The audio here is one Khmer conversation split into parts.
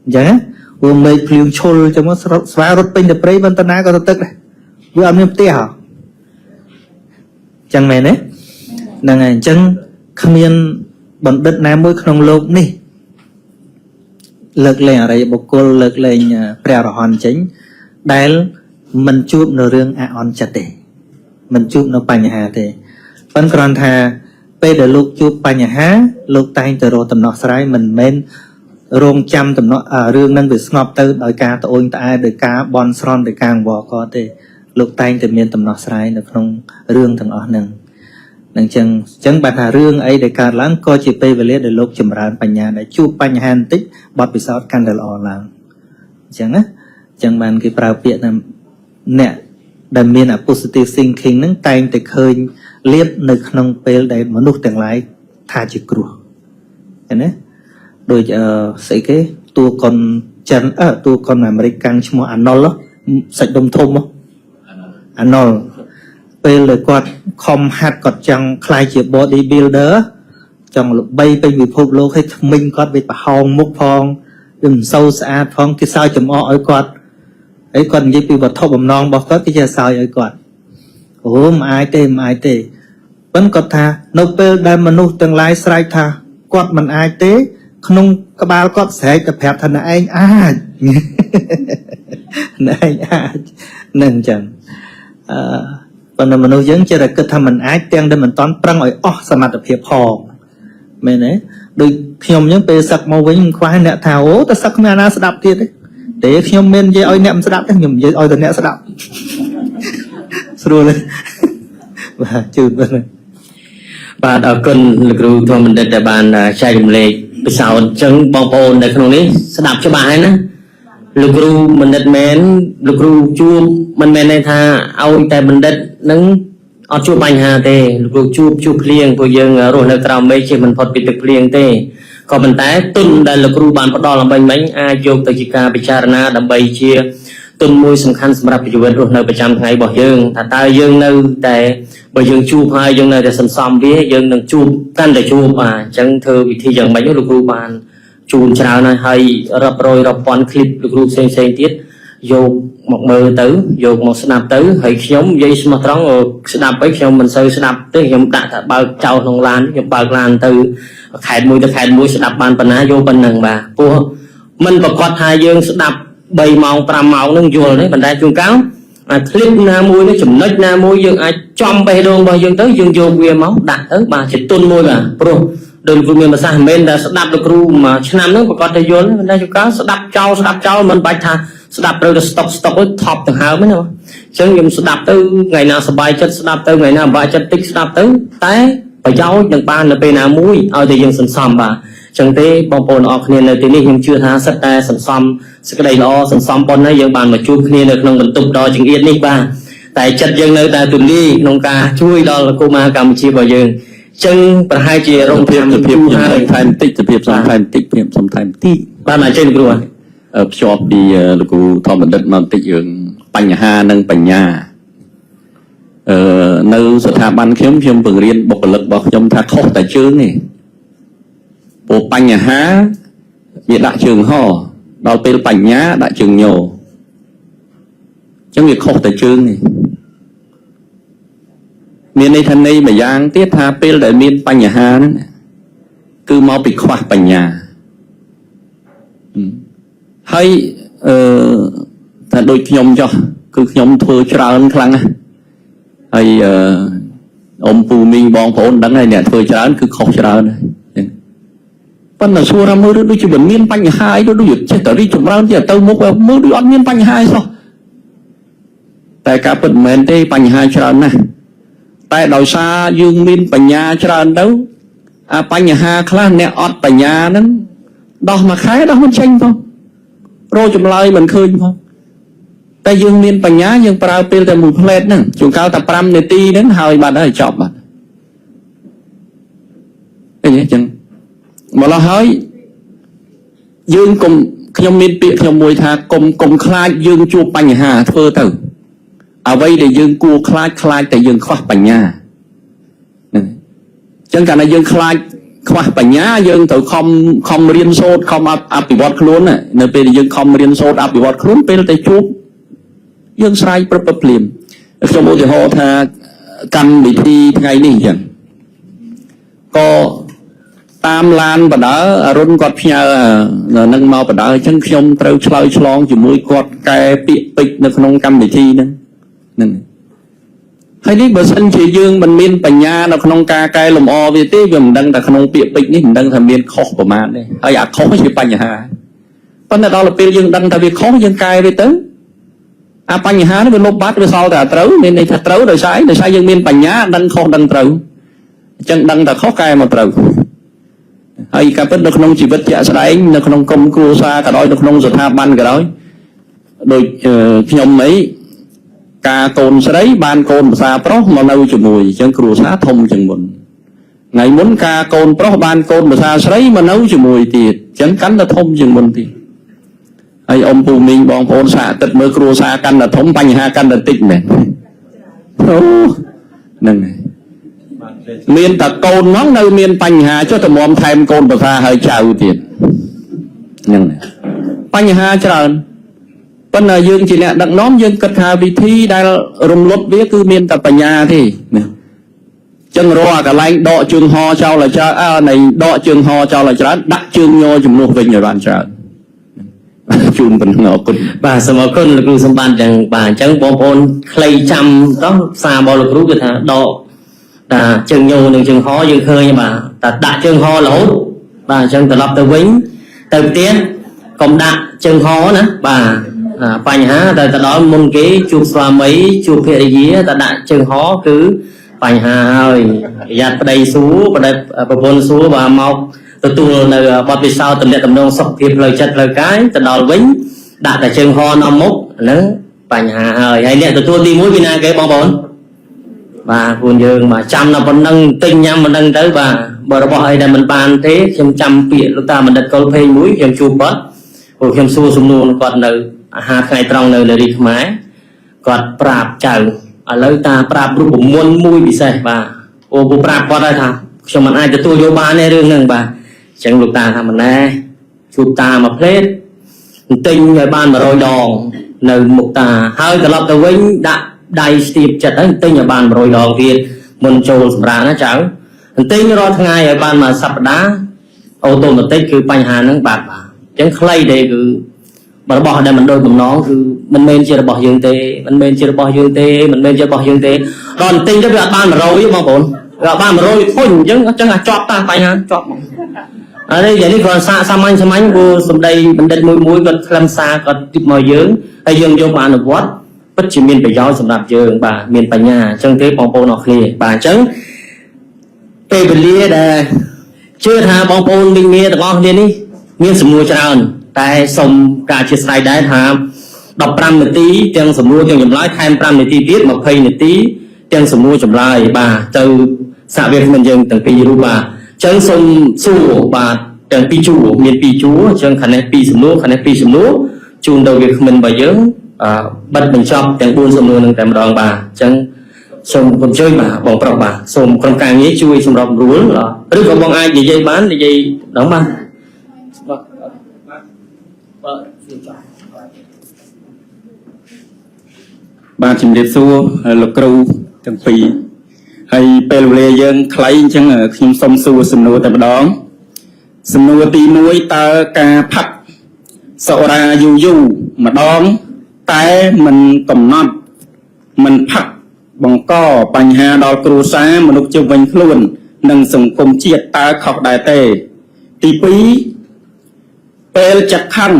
Dạ, vừa mấy phim chôn cho nó xóa rốt pin được prey vẫn tân á có tức này, vừa ăn miếng tía hả? Chẳng mẹ đấy, nàng ảnh chẳng khamiên bận đất nam môi không lộp nè, lực lên ở đây bọc cô lực lên preo hòn chính, đấy mình chụp nửa riêng on chặt để, mình chụp nó bành hà để, vẫn còn thà bây giờ lúc chụp bành hà, lúc tay từ rồi tầm nọ sải mình men rong chăm tầm nọ riêng năng việc ngọc từ đòi cá tụi ôn tại đòi cá bon son đòi càng vò có thể lúc tay từ miền tầm nọ sải được không riêng thằng ở nâng nâng chân bạn hà riêng ấy để cả láng coi chỉ pe về lấy để lúc chìm ra bành nhà để chụp bành hàn tích bọt bị sót can đờ làm chẳng á chẳng bạn cái prao bịa là nè đầm miền ở positive thinking nâng tay từ khơi liệt nơi không pe để mà nút tiền lái tha chỉ cua thế đấy đôi sẽ cái tua con chân tua con American chứ mà Arnold đó sạch đông thôm không Arnold bây lời quạt không hạt quạt chẳng khai chỉ bodybuilder chẳng là bay bay bị phục lô hay thông minh quạt bị bà hồng mốc phong đừng sâu xa phong cái sao chấm o ở quạt ấy còn như bị bật thô bầm non bọc có cái giờ sao ở quạt ủa mà ai tê vẫn có tha nô bê đai mà nô tương lai sai tha quạt mình ai tế không các ba có sẽ tập hẹp thành anh nên chẳng còn là mình nói dẫn cho là cái thằng mình ái tiếng để mình toán prăng ở sao mà tập hiệp hò mày đấy đôi khi ông những bề sặc màu với những khoai nè thảo ố ta sặc mẹ na sẽ đạpទៀតđấy để khi ông men dây oi nẹm sẽ đạp đấy nhầm dây oi từ nẹm sẽ đạp rồi lên và chữ bên này bạn ở cơn lực lượng thôi mình để bàn trai đùm lệ bây giờ chân bong bồn để không ní sẽ đạp cho bạn nữa lực lượng mình đặt mến lực lượng chua mình men này tha ao tại mình đặt nâng ở chua bánh hà tê lực lượng chua liền của dương rồi nơi trào mấy chỉ mình phật bị thực liền tê còn mình té tuần đây lực lượng bạn bắt đầu làm bánh bánh ai vô từ chỉ ca bị charana đầm bay chia tuần môi sầm khăn sầm rậpอยู่rồi nơi ประจำ ngày bỏ dương thà ta dương nơi tại bởi dương chua hai dương nơi để sầm sầm với dương đừng chua tan để chua mà chẳng thơ bị thi dương bánh lực lượng bạn chùn chào này hay rập rồi rập quan clip được luôn xem tiết vô một mơ tử vô một snap tử hay nhóm dây smart trắng snap ấy nhóm mình sơi snap tới nhóm đã bao trâu trong lan nhóm bao lan từ khai mũi snap ban phần á vô bên nằng bà cô mình bật quạt hai dương snap bay màu pram màu nâng vô đấy bàn tay chuông cáo clip na mũi nó chùm nách na mũi dương ai trong bay đôn bao dương tới dương vô bia máu đặt tới bà chỉ tuôn môi bà pro đừng vừa miền xa bên đã đạp được ru mà năm nữa còn thấy vô đây chúng ta đạp trâu mình bạch thà đạp rồi stop với top từng hào mới nào chứ dùng đạp tới ngày nào bài chất đạp tới ngày nào bài chất tích đạp tới té phải cháu đừng ban là bên nào mũi ở thì dùng sần sầm bà chẳng thế bong bồn ở kia này thì nhưng chưa tha sắt ta sần sầm cái đây lo sần sầm bồn này dùng bàn mà chua kia được nông mình tục đo chừng yên đi bà tại chất dân nơi ta tuần đi nông ca chui đó là cô ma cầm chia vào dương chân và hai chị rong thêm được phim hai thành tích từ phim xong thành tích phim xong thành tích ba này trên được rồi ở shop đi là cô thọ mình đất mà tích dưỡng bánh hà nâng bánh nhà nơi sự thà ban khiếm phim vườn riêng bộc lực bọc trong thà khóc tại chương này bộ bánh hà bị đại trường ho đào pe bánh nhá đại trường nhổ trong việc khóc tại chương này miền này thân này mà giang tiết tha pel để miền bánh nhà ha nữa cứ mau bị khoa bánh nhà hay thật đôi nhom cho cứ nhom thưa trơn khăng hay ông phù minh bong phồn đắng này nè thưa trơn cứ khóc trơn vẫn là xua ra mưa đôi chỉ bẩn miền bánh hai đôi đôi chết tới đi chụp ra giờ tao mua mưa đôi ăn miền bánh hai sao tại cả bận mền tê bánh hai trơn này tại đòi xa dương miên bánh nhà trơn đâu bánh nhà ha khá nè ọt bánh nhà nó đo mà khái đó không tranh thôi rồi chùm lời mình khơi thôi tại dương miên bánh nhà dương prao pil tại một plate nè chuồng cao tập ram này ti đến hơi bạn đó là chọc bạn cái gì chẳng mà lo hỏi dương cùng trong miên tiện trong mùi thà cùng khai dương chua bánh hà thơ tử ở đây để dương cua khai tại dương khoác bánh nhà chẳng cả là dương ខ្វះបញ្ញាយើងត្រូវខំរៀនសូត្រខំអភិវឌ្ឍខ្លួននៅពេលយើងខំរៀនសូត្រអភិវឌ្ឍខ្លួនពេលតែជួបយើងស្រ័យប្រពភ្លាមខ្ញុំឧទាហរណ៍ថាកម្មវិធីថ្ងៃនេះអញ្ចឹងក៏តាមឡានបដើអរុនគាត់ផ្ញើនឹងមកបដើអញ្ចឹងខ្ញុំត្រូវឆ្លើយឆ្លងជាមួយគាត់កែពាក្យពេចន៍នៅក្នុងកម្មវិធីហ្នឹងហើយនេះបើសិនជាយើងមិនមានបញ្ញានៅក្នុងការកែលម្អវាទេវាមិនដឹងតែក្នុងពាក្យពេចន៍នេះមិនដឹងថាមានខុសប្រមាណទេហើយអាខុសជាបញ្ហាប៉ុន្តែដល់ពេលយើងដឹងថាវាខុសយើងកែវាទៅអាបញ្ហានេះវាលុបបាត់វាសល់តែត្រូវមានន័យថាត្រូវដោយសារយើងមានបញ្ញាដឹងខុសដឹងត្រូវអញ្ចឹងដឹងតែខុសកែមកត្រូវហើយការពិតនៅក្នុងជីវិតជាក់ស្ដែងនៅក្នុងក្រុមគ្រួសារក៏ដោយនៅក្នុងស្ថាប័នក៏ដោយដូចខ្ញុំអីការកូនស្រីបានកូនប្រសាប្រុសមកនៅជាមួយអញ្ចឹងគ្រួសារធំជាងមុនថ្ងៃមុនការកូនប្រុសបានកូនប្រសាស្រីមកនៅជាមួយទៀតអញ្ចឹងកាន់តែធំជាងមុនទៀតហើយអ៊ំពូមីងបងប្អូនសាកទឹកមើលគ្រួសារកាន់តែធំបញ្ហាកាន់តែតិចមែនអូហ្នឹងហើយមានតែកូនហ្នឹងនៅមានបញ្ហាចុះតែមុំថែមកូនប្រសាហើយចៅទៀតហ្នឹងបញ្ហាច្រើនប៉ុន្តែយើងជាអ្នកដឹកនាំយើងគិតថាវិធីដែលរំលត់វាគឺមានតែបញ្ញាទេណាចឹងរកកន្លែងដកជើងហចោលឲ្យច្រើននៃដកជើងហចោលឲ្យច្រើនដាក់ជើងញជំនួសវិញឲ្យបានច្រើនជូនប៉ុណ្ណឹងអរគុណបាទសូមអរគុណលោកគ្រូសម្បត្តិទាំងបាទអញ្ចឹងបងប្អូនខ្លីចាំទៅសាររបស់លោកគ្រូគឺថាដកតាជើងញនិងជើងហយើងឃើញបាទតែដាក់ជើងហរហូតបាទអញ្ចឹងត្រឡប់ទៅវិញទៅផ្ទះកុំដាក់ជើងហណាបាទបញ្ហាតែទៅដល់មុនគេជួបស្វាមីជួបភរិយាតែដាក់ជើងហគឺបញ្ហាហើយប្រយ័ត្នប្តីសួរប្តីប្រពន្ធសួរបាទមកទទួលនៅបទពិសោធន៍តំណែងតំណងសុខភាពផ្លូវចិត្តផ្លូវកាយទៅដល់វិញដាក់តែជើងហនាំមុខហ្នឹងបញ្ហាហើយអ្នកទទួលទី1ពីណាគេបងប្អូនបាទខ្លួនយើងបាទចាំដល់ប៉ុណ្ណឹងទិញញ៉ាំប៉ុណ្ណឹងទៅបាទបើរបស់អីដែលមិនបានទេខ្ញុំចាំពាក្យលោកតាបណ្ឌិតកុលភេងមួយខ្ញុំជួបគាត់ព្រោះខ្ញុំសួរសំណួរគាត់នៅអាហារថ្ងៃត្រង់នៅនារីខ្មែរគាត់ប្រាប់ចៅឥឡូវតាប្រាប់រូបមន្តមួយពិសេសបាទអូពូប្រាប់គាត់ហើយថាខ្ញុំមិនអាចទទួលយកបានទេរឿងហ្នឹងបាទអញ្ចឹងលោកតាថាមិនណែជួបតាមួយផ្លេតទិញឲ្យបាន100ដងនៅមុខតាហើយត្រឡប់ទៅវិញដាក់ដៃស្ទាបចិត្តហើយទិញឲ្យបាន100ដងទៀតមុនចូលសម្រាប់ណាចៅទិញរាល់ថ្ងៃឲ្យបានមួយសប្តាហ៍អូតូម៉ាទិកគឺបញ្ហាហ្នឹងបាទអញ្ចឹងខ្លីទេគឺរបស់ដែលមិនដូចបំណងគឺមិនមែនជារបស់យើងទេមិនមែនជារបស់យើងទេមិនមែនជារបស់យើងទេដល់ទិញទៅវាអត់បាន100ទេបងប្អូនវាអត់បាន100ធុញអញ្ចឹងអាចជាប់តាបញ្ហាជាប់មកអានេះយ៉ាងនេះគ្រាន់សាមញ្ញព្រោះសម្ដីបណ្ឌិតមួយគាត់ខ្លឹមសារគាត់ទីមកយើងហើយយើងយកមកអនុវត្តពិតជាមានប្រយោជន៍សម្រាប់យើងបាទមានបញ្ញាអញ្ចឹងទេបងប្អូនអរគ្នាបាទអញ្ចឹងពេលវេលាដែលជឿថាបងប្អូនមីងមាទាំងអស់គ្នានេះមានសំណួរច្រើនតែសូមការអធិស្ឋានដែរថា15នាទីទាំងសំណួរទាំងចម្លើយថែម5នាទីទៀត20នាទីទាំងសំណួរចម្លើយបាទទៅសហវិទ្យាយើងទាំងពីររូបបាទអញ្ចឹងសូមសួរបាទទាំងពីរជួរមាន2ជួរអញ្ចឹងខាងនេះ2សំណួរខាងនេះ2សំណួរជូនទៅវាគ្មិនរបស់យើងបិទបញ្ចប់ទាំង4សំណួរនឹងតែម្ដងបាទអញ្ចឹងសូមកុំជួយបាទបងប្រុសបាទសូមក្រុមការងារជួយសម្របសម្រួលឬក៏បងអាចនិយាយបាននិយាយដល់បាទបាទជំរាបសួរលោកគ្រូទាំងពីរហើយពេលវេលាយើងខ្លីអញ្ចឹងខ្ញុំសូមសួរសំណួរតែម្ដងសំណួរទី1តើការផឹកសុរាយូរម្ដងតែមិនកំណត់មិនផឹកបង្កបញ្ហាដល់គ្រួសារមនុស្សជុំវិញខ្លួននិងសង្គមជាតិតើខុសដែរទេទី2ពេលចិត្តខឹង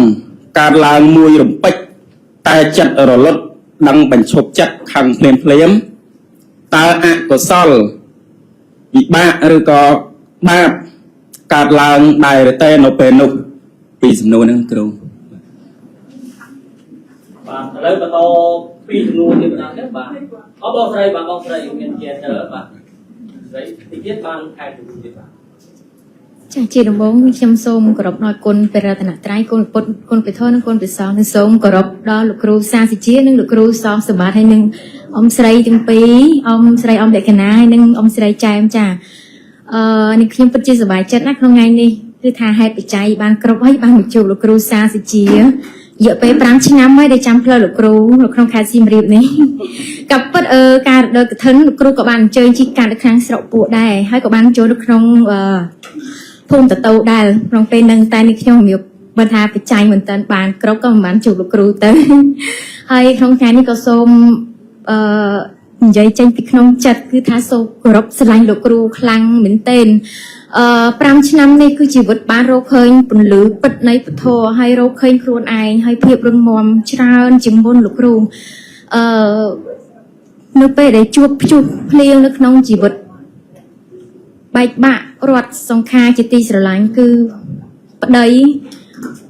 កើតឡើងមួយរំពេចតែចិត្តរលត់ដឹងបញ្ឈប់ចិត្តខឹងភ្លាមតើអកុសលវិបាកឬក៏បាបកើតឡើងដែរទេនៅពេលនោះពីសំណួរហ្នឹងគ្រូបាទឥឡូវបន្តពីសំណួរទៀតបណ្ដាទៀតបាទអបបងស្រីបាទបងស្រីមានជាច្រើនបាទស្រីទីទៀតបានខែទីទៀតបាទចាជាដំបូងខ្ញុំសូមគោរពដល់គុណព្រះរតនត្រ័យគុណពុទ្ធគុណព្រះធម៌និងគុណព្រះសង្ឃនិងសូមគោរពដល់លោកគ្រូសាសិជានិងលោកគ្រូសំសម្បត្តិហើយនិងអ៊ំស្រីទាំងពីរអ៊ំស្រីអ៊ំលក្ខណាហើយនិងអ៊ំស្រីចែមចា នេះខ្ញុំពិតជាសប្បាយចិត្តណាស់ក្នុងថ្ងៃនេះគឺថាហេតុបច្ច័យបានគ្រប់ហើយបានមកជួបលោកគ្រូសាសិជារយៈពេល5ឆ្នាំហើយដែលចាំផ្លូវលោកគ្រូនៅក្នុងខេត្តសៀមរាបនេះក៏ពិតការរដូវកឋិនលោកគ្រូក៏បានអញ្ជើញជិះកាត់នៅខាងស្រុកពួកដែរហើយក៏បានចូលនៅក្នុងភូមិតតូដែរក្នុងពេលហ្នឹងតែនេះខ្ញុំមានបើថាបច្ច័យមិនតាន់បានគ្រប់ក៏មិនបានជួបលោកគ្រូទៅហើយក្នុងថ្ងៃនេះក៏សូមនិយាយចេញពីក្នុងចិត្តគឺថាសូមគោរពស្រឡាញ់លោកគ្រូខ្លាំងមែនទែន5ឆ្នាំនេះគឺជីវិតបានរកឃើញពន្លឺពិតនៃពធហើយរកឃើញខ្លួនឯងហើយភាពរឹងមាំច្រើនជាងមុនលោកគ្រូនៅពេលដែលជួបភ្លៀងនៅក្នុងជីវិតបែកបាក់រត់សង្ខារជាទីស្រឡាញ់គឺប្តី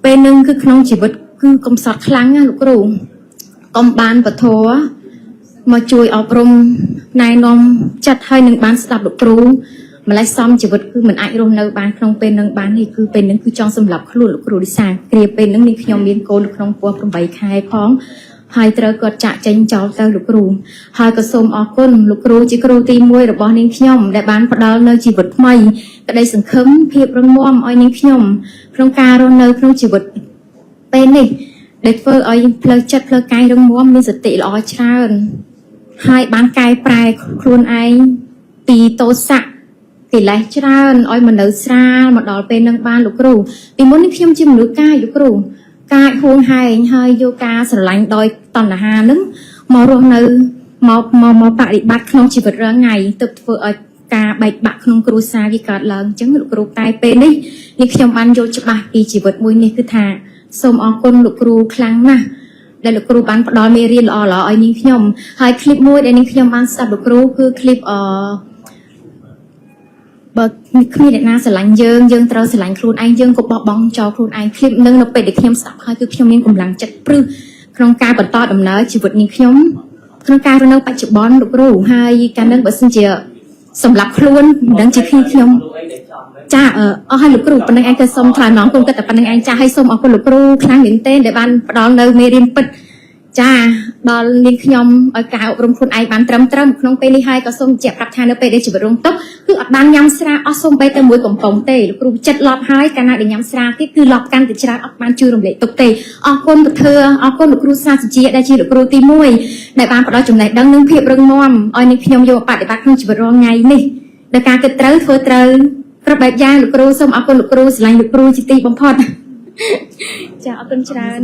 ពេលនឹងគឺក្នុងជីវិតគឺកំសត់ខ្លាំងណាលោកគ្រូកុំបានពធមកជួយអប់រំណែនាំចិត្តឲ្យនឹងបានស្ដាប់លោកគ្រូម្លេះសំជីវិតគឺមិនអាចរស់នៅបានក្នុងពេលនឹងបាននេះគឺពេលនឹងគឺចង់សម្លាប់ខ្លួនលោកគ្រូឌីសាគ្រាពេលនឹងខ្ញុំមានកូននៅក្នុងពោះ8ខែផងហើយត្រូវគាត់ចាក់ចេញចោលទៅលោកគ្រូហើយក៏សូមអរគុណលោកគ្រូជាគ្រូទី1របស់នាងខ្ញុំដែលបានផ្ដល់នៅជីវិតថ្មីក្តីសង្ឃឹមភាពរឹងមាំឲ្យនាងខ្ញុំក្នុងការរស់នៅក្នុងជីវិតពេលនេះដែលធ្វើឲ្យផ្លូវចិត្តផ្លូវកាយរឹងមាំមានសតិល្អច្រើនហើយបានកែប្រែខ្លួនឯងពីទោសៈកិលេសច្រើនឲ្យមកនៅស្រាលមកដល់ពេលនឹងបានលោកគ្រូពីមុននេះខ្ញុំជាមនុស្សកាយលោកគ្រូកាយហួងហែងហើយយកការស្រឡាញ់ដោយតណ្ហានឹងមករស់នៅមកបប្រតិបត្តិក្នុងជីវិតរាល់ថ្ងៃទើបធ្វើឲ្យការបែកបាក់ក្នុងគ្រួសារវាកើតឡើងអញ្ចឹងលោកគ្រូតែពេលនេះខ្ញុំបានយល់ច្បាស់ពីជីវិតមួយនេះគឺថាសូមអរគុណលោកគ្រូខ្លាំងណាស់ដែលលោកគ្រូបានផ្ដល់មេរៀនល្អៗឲ្យនាងខ្ញុំហើយคลิปមួយដែលនាងខ្ញុំបានស្ដាប់លោកគ្រូគឺคลิปបើគ្មានអ្នកណាស្រឡាញ់យើងត្រូវស្រឡាញ់ខ្លួនឯងយើងក៏បោះបង់ចោលខ្លួនឯងคลิปនឹងនៅពេលដែលខ្ញុំស្ដាប់ហើយគឺខ្ញុំមានកម្លាំងចិត្តព្រឹសក្នុងការបន្តដំណើរជីវិតនាងខ្ញុំក្នុងការរស់នៅបច្ចុប្បន្នលោកគ្រូហើយការនឹងបើសិនជាសម្រាប់ខ្លួនមិនដឹងជាខ្ញុំចាអស់ហើយលោកគ្រូប៉ុណ្ណឹងឯងក៏សូមថ្លែងអំណរគុណតែប៉ុណ្្នឹងឯងចាស់ហើយសូមអរគុណលោកគ្រូខ្លាំងមែនទែនដែលបានផ្ដល់នៅមេរៀនពិតចាដល់នាងខ្ញុំឲ្យការអប់រំខ្លួនឯងបានត្រឹមត្រូវក្នុងពេលនេះហើយក៏សូមបញ្ជាក់ប្រាប់ថានៅពេលដែលជីវិតរងទុក្ខគឺអត់បានញ៉ាំស្រាអស់សូម្បីតែមួយកំប៉ុងទេលោកគ្រូចិត្តលប់ហើយកាលណាដែលញ៉ាំស្រាទៀតគឺលប់កាន់តែច្រើនអត់បានជួយរំលែកទុក្ខទេអរគុណពធអរគុណលោកគ្រូសាស្ត្រជាដែលជាលោកគ្រូទី1ដែលបានផ្ដល់ចំណេះដឹងនិងភាពរឹងមាំឲ្យនាងខ្ញុំយកបប្រតិបត្តិក្នុងជីវិតរាល់ថ្ងៃនេះដោយការគិតត្រូវធ្វើត្រូវគ្រប់បែបយ៉ាងលោកគ្រូសូមអរគុណលោកគ្រូស្រឡាញ់លោកគ្រូជាទីបំផុតចាអរគុណច្រើន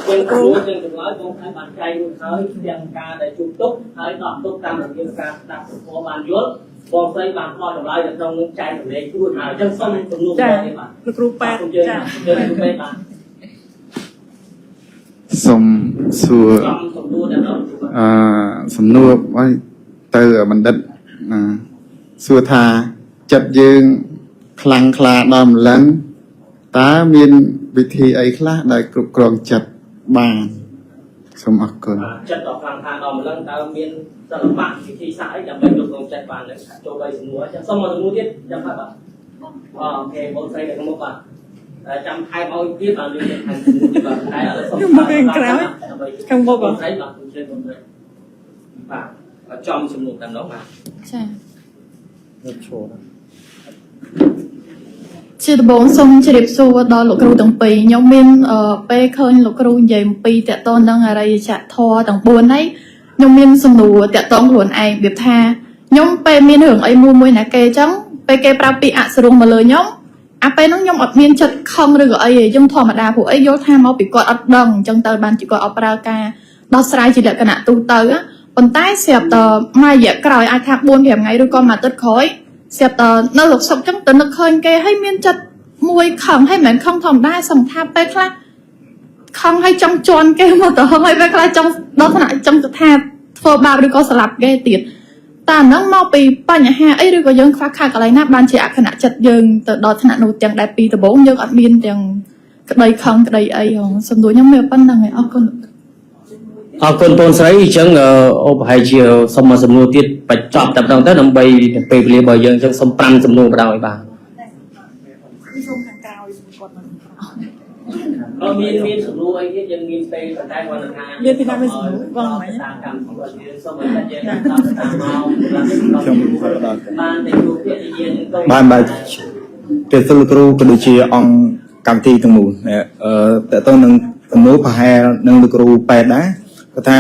យើងគ្រូយើងទាំងឡាយបងប្អូនបានចែករួចហើយទាំងការដែលជួបទុកហើយដកទុកតាមរយៈការស្ដាប់ពធបានយល់បងស្រីបានផ្ដល់តម្លៃនៅក្នុងនឹងចែករំលែករួចហើយអញ្ចឹងសូមជំនួសបងនេះបាទលោកគ្រូប៉ែតចាយើងគ្រូប៉ែតបាទសូមសួរសំណួរឲ្យទៅបណ្ឌិតសួរថាចិត្តយើងខ្លាំងក្លាដល់ម្លឹងតើមានវិធីអីខ្លះដែលគ្រប់គ្រងចិត្តបានសូមអរគុណចិត្តដល់ខ្លាំងក្លាដល់ម្លឹងតើមានសិល្បៈវិធីសាស្ត្រអីដើម្បីគ្រប់គ្រងចិត្តបានចូលបីសំណួរអញ្ចឹងសូមមកសំណួរទៀតចាំបាទអូខេបងស្រីនៅមុខបាទចាំថែមឲ្យទៀតបាទយើងថែមសំណួរទៀតបាទតែឥឡូវសូមមកក្រោយខាងមុខបងស្រីបាទខ្ញុំជឿបងស្រីបាទចំសំណួរតាមនោះបាទចាយកឈរជាដំបូងសូមជម្រាបសួរដល់លោកគ្រូទាំងពីរខ្ញុំមានពេលឃើញលោកគ្រូនិយាយអំពីតកតននឹងអរិយធម៌ទាំង4ហើយខ្ញុំមានសំណួរតកតងខ្លួនឯងវាថាខ្ញុំពេលមានរឿងអីមួយណាគេអញ្ចឹងពេលគេប្រាប់ពីអសរងមកលើខ្ញុំអាពេលហ្នឹងខ្ញុំអត់មានចិត្តខឹងឬក៏អីទេយើងធម្មតាពួកអីយល់ថាមកពីគាត់អត់ដឹងអញ្ចឹងទៅបានជាគាត់អត់ប្រើការដោះស្រាយជាលក្ខណៈទូទៅប៉ុន្តែស្រាប់តែមួយរយៈក្រោយអាចថា4-5ថ្ងៃឬក៏មួយអាទិត្យក្រោយស្រាប់តែនៅលោកសុកចឹងទៅនឹកឃើញគេហើយមានចិត្តមួយខឹងហើយមិនមែនខឹងធម្មតាសំថាពេលខ្លះខឹងហើយចង់ជន់គេមកទៅហើយពេលខ្លះចង់ដល់ថ្នាក់ចង់ទៅថាធ្វើបាបឬក៏ស្លាប់គេទៀតតែអាហ្នឹងមកពីបញ្ហាអីឬក៏យើងខ្វះខាតកន្លែងណាបានជាអក្ខណៈចិត្តយើងទៅដល់ថ្នាក់នោះទាំងដែលពីដំបូងយើងអត់មានទាំងក្តីខឹងក្តីអីហងសំដួលខ្ញុំមានប៉ុណ្្នឹងឯងអរគុណអរគុណបងស្រីអញ្ចឹងអូប្រហែលជាសុំមកសំណួរទៀតបញ្ចប់តែម្ដងទៅដើម្បីពេលវេលារបស់យើងអញ្ចឹងសុំ5សំណួរម្ដងឲ្យបាន មានសំណួរអីទៀតយើងមានពេលបន្តែគាត់ថាមានពីណាមានសំណួរបងហ្មងតាមកម្មของគាត់យើងសូមឲ្យតែយើងតាមមកខ្ញុំបានតែជួបគ្នាយើងទៅបាទទៅសិលគ្រូក៏ដូចជាអង្គកម្មវិធីទាំងមូលតើតើនឹងសំណួរប្រហែលនឹងលោកគ្រូប៉ែតដែរគាត់ថា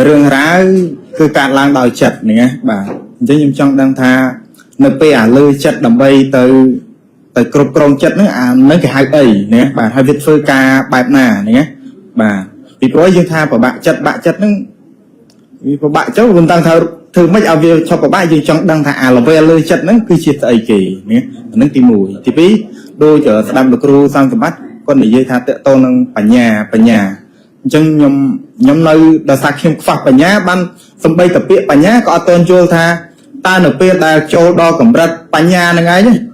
រឿងរ៉ាវគឺកាត់ឡើងដោយចិត្តហ្នឹងណាបាទអញ្ចឹងខ្ញុំចង់ដឹងថានៅពេលអាលើចិត្តដើម្បីទៅគ្រប់គ្រងចិត្តហ្នឹងអានឹងគេហៅអីណាបាទហើយវាធ្វើការបែបណាហ្នឹងណាបាទពីព្រោះយើងថាប្របាក់ចិត្តបាក់ចិត្តហ្នឹងវាប្របាក់ចុះមិនដឹងថាធ្វើម៉េចឲ្យវាឈប់ប្របាក់យើងចង់ដឹងថាអាល្វីលើចិត្តហ្នឹងគឺជាស្អីគេណាហ្នឹងទី1ទី2ដូចស្ដាប់លោកគ្រូសំសម្បត្តិគាត់និយាយថាតកតនឹងបញ្ញាអញ្ចឹងខ្ញុំនៅដោយសារខ្ញុំខ្វះបញ្ញាបានសំបីតពាក្យបញ្ញាក៏អត់ទាន់យល់ថាតើនៅពេលដែលចូលដល់កម្រិតបញ្ញាហ្នឹងឯង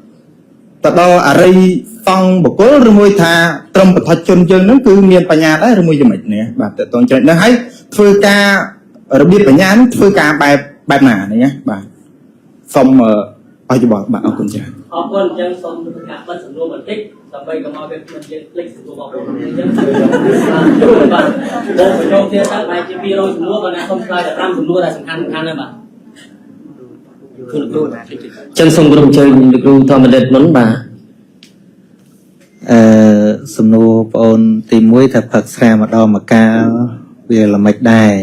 ទៅដល់អរិយសង្ឃបុគ្គលឬមួយថាត្រឹមបឋិជនយើងហ្នឹងគឺមានបញ្ញាដែរឬមួយយ៉ាងម៉េចនេះបាទតើតើចំណុចហ្នឹងហើយធ្វើការរបៀបបញ្ញាហ្នឹងធ្វើការបែបណានេះណាបាទសូមអរគុណបាទអរគុណច្រើនអរគុណអញ្ចឹងសូមកាត់បិទសំណួរបន្តិចដើម្បីកុំឲ្យវាខ្ញុំយើងភ្លេចសំណួរបងប្អូនអញ្ចឹងជួបបាទបងបញ្ចូលទៀតទៅបែរជា200សំណួរគាត់ណាសូមឆ្លើយតែ5សំណួរដែលសំខាន់ហ្នឹងបាទគឺលោកគ្រូចឹងសូមគោរពអញ្ជើញលោកគ្រូធម្មបណ្ឌិតមុនបាទសំណួរបងអូនទី1ថាផឹកស្រាម្ដងមួយកាលវាល្មិចដែរ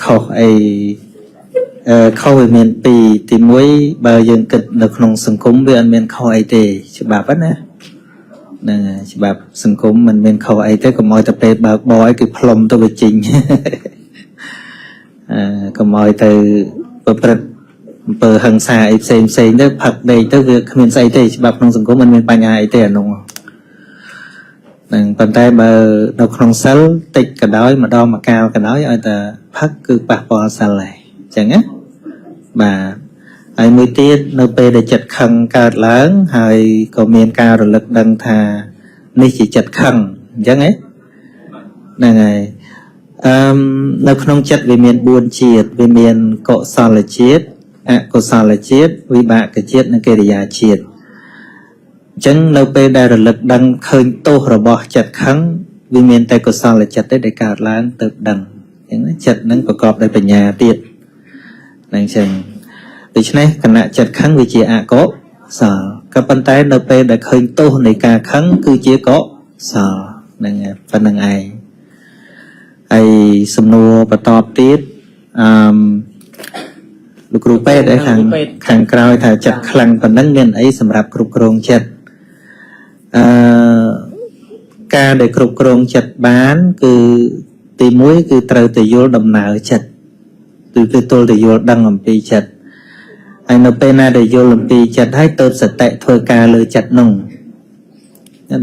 ខុសអីខុសវាមាន2ទី1បើយើងគិតនៅក្នុងសង្គមវាអត់មានខុសអីទេច្បាប់ណាហ្នឹងច្បាប់សង្គមមិនមានខុសអីទេកុំឲ្យតែពេលបើកបរអីគឺផ្លុំទៅវាជីងកុំឲ្យទៅប្រព្រឹត្តអំពើហិង្សាអីផ្សេងទៅផឹកដេកទៅវាគ្មានស្អីទេច្បាប់ក្នុងសង្គមមិនមានបញ្ហាអីទេអានោះហ្នឹងប៉ុន្តែបើនៅក្នុងសិលតិចក៏ដោយម្ដងមួយកាលក៏ដោយឲ្យតែផឹកគឺប៉ះពាល់សិលហើយអញ្ចឹងណាបាទហើយមួយទៀតនៅពេលដែលចិត្តខឹងកើតឡើងហើយក៏មានការរលឹកដឹងថានេះជាចិត្តខឹងអញ្ចឹងហ្នឹងហើយនៅក្នុងចិត្តវាមាន4ជាតិវាមានកុសលជាតិអកុសលជាតិវិបាកជាតិនិងកិរិយាជាតិអញ្ចឹងនៅពេលដែលរលឹកដឹងឃើញទោសរបស់ចិត្តខឹងវាមានតែកុសលចិត្តទេដែលកើតឡើងទៅដឹងអញ្ចឹងចិត្តនឹងប្រកបដោយបញ្ញាទៀតហ្នឹងចឹងដូច្នេះគណៈចិត្តខឹងវាជាអកុសលក៏ប៉ុន្តែនៅពេលដែលឃើញទោសនៃការខឹងគឺជាកុសលហ្នឹងប៉ុណ្្នឹងឯងហើយសំណួរបន្តទៀតលោកគ្រូពេទ្យឯខាងក្រោយថាចិត្តខ្លាំងប៉ុណ្ណឹងមានអីសម្រាប់គ្រប់គ្រងចិត្តការដែលគ្រប់គ្រងចិត្តបានគឺទី1គឺត្រូវតែយល់ដំណើរចិត្តគឺទល់តែយល់ដឹងអំពីចិត្តហើយនៅពេលណាដែលយល់អំពីចិត្តហើយទៅសតិធ្វើការលើចិត្តនោះ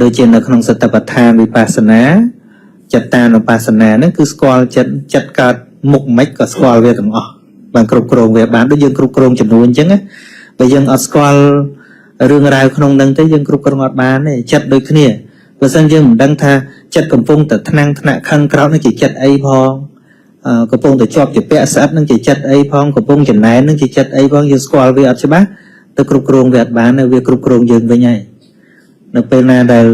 ដូចជានៅក្នុងសតិប្បដ្ឋានវិបស្សនាចិត្តតានុបស្សនាហ្នឹងគឺស្គាល់ចិត្តកើតមុខមិនក៏ស្គាល់វាទាំងអស់បានគ្រប់គ្រងវាបានដូចយើងគ្រប់គ្រងចំនួនអញ្ចឹងណាបើយើងអត់ស្គាល់រឿងរ៉ាវក្នុងហ្នឹងទេយើងគ្រប់គ្រងអត់បានទេចិត្តដូចគ្នាបើមិនយើងមិនដឹងថាចិត្តកំពុងតែថ្នាក់ខឹងក្រោតនេះជាចិត្តអីផងកំពុងតែជាប់ជាពាក់ស្អិតនឹងជាចិត្តអីផងកំពុងចំណែននឹងជាចិត្តអីផងយើងស្គាល់វាអត់ច្បាស់ទៅគ្រប់គ្រងវាអត់បានវាគ្រប់គ្រងយើងវិញហើយនៅពេលណាដែល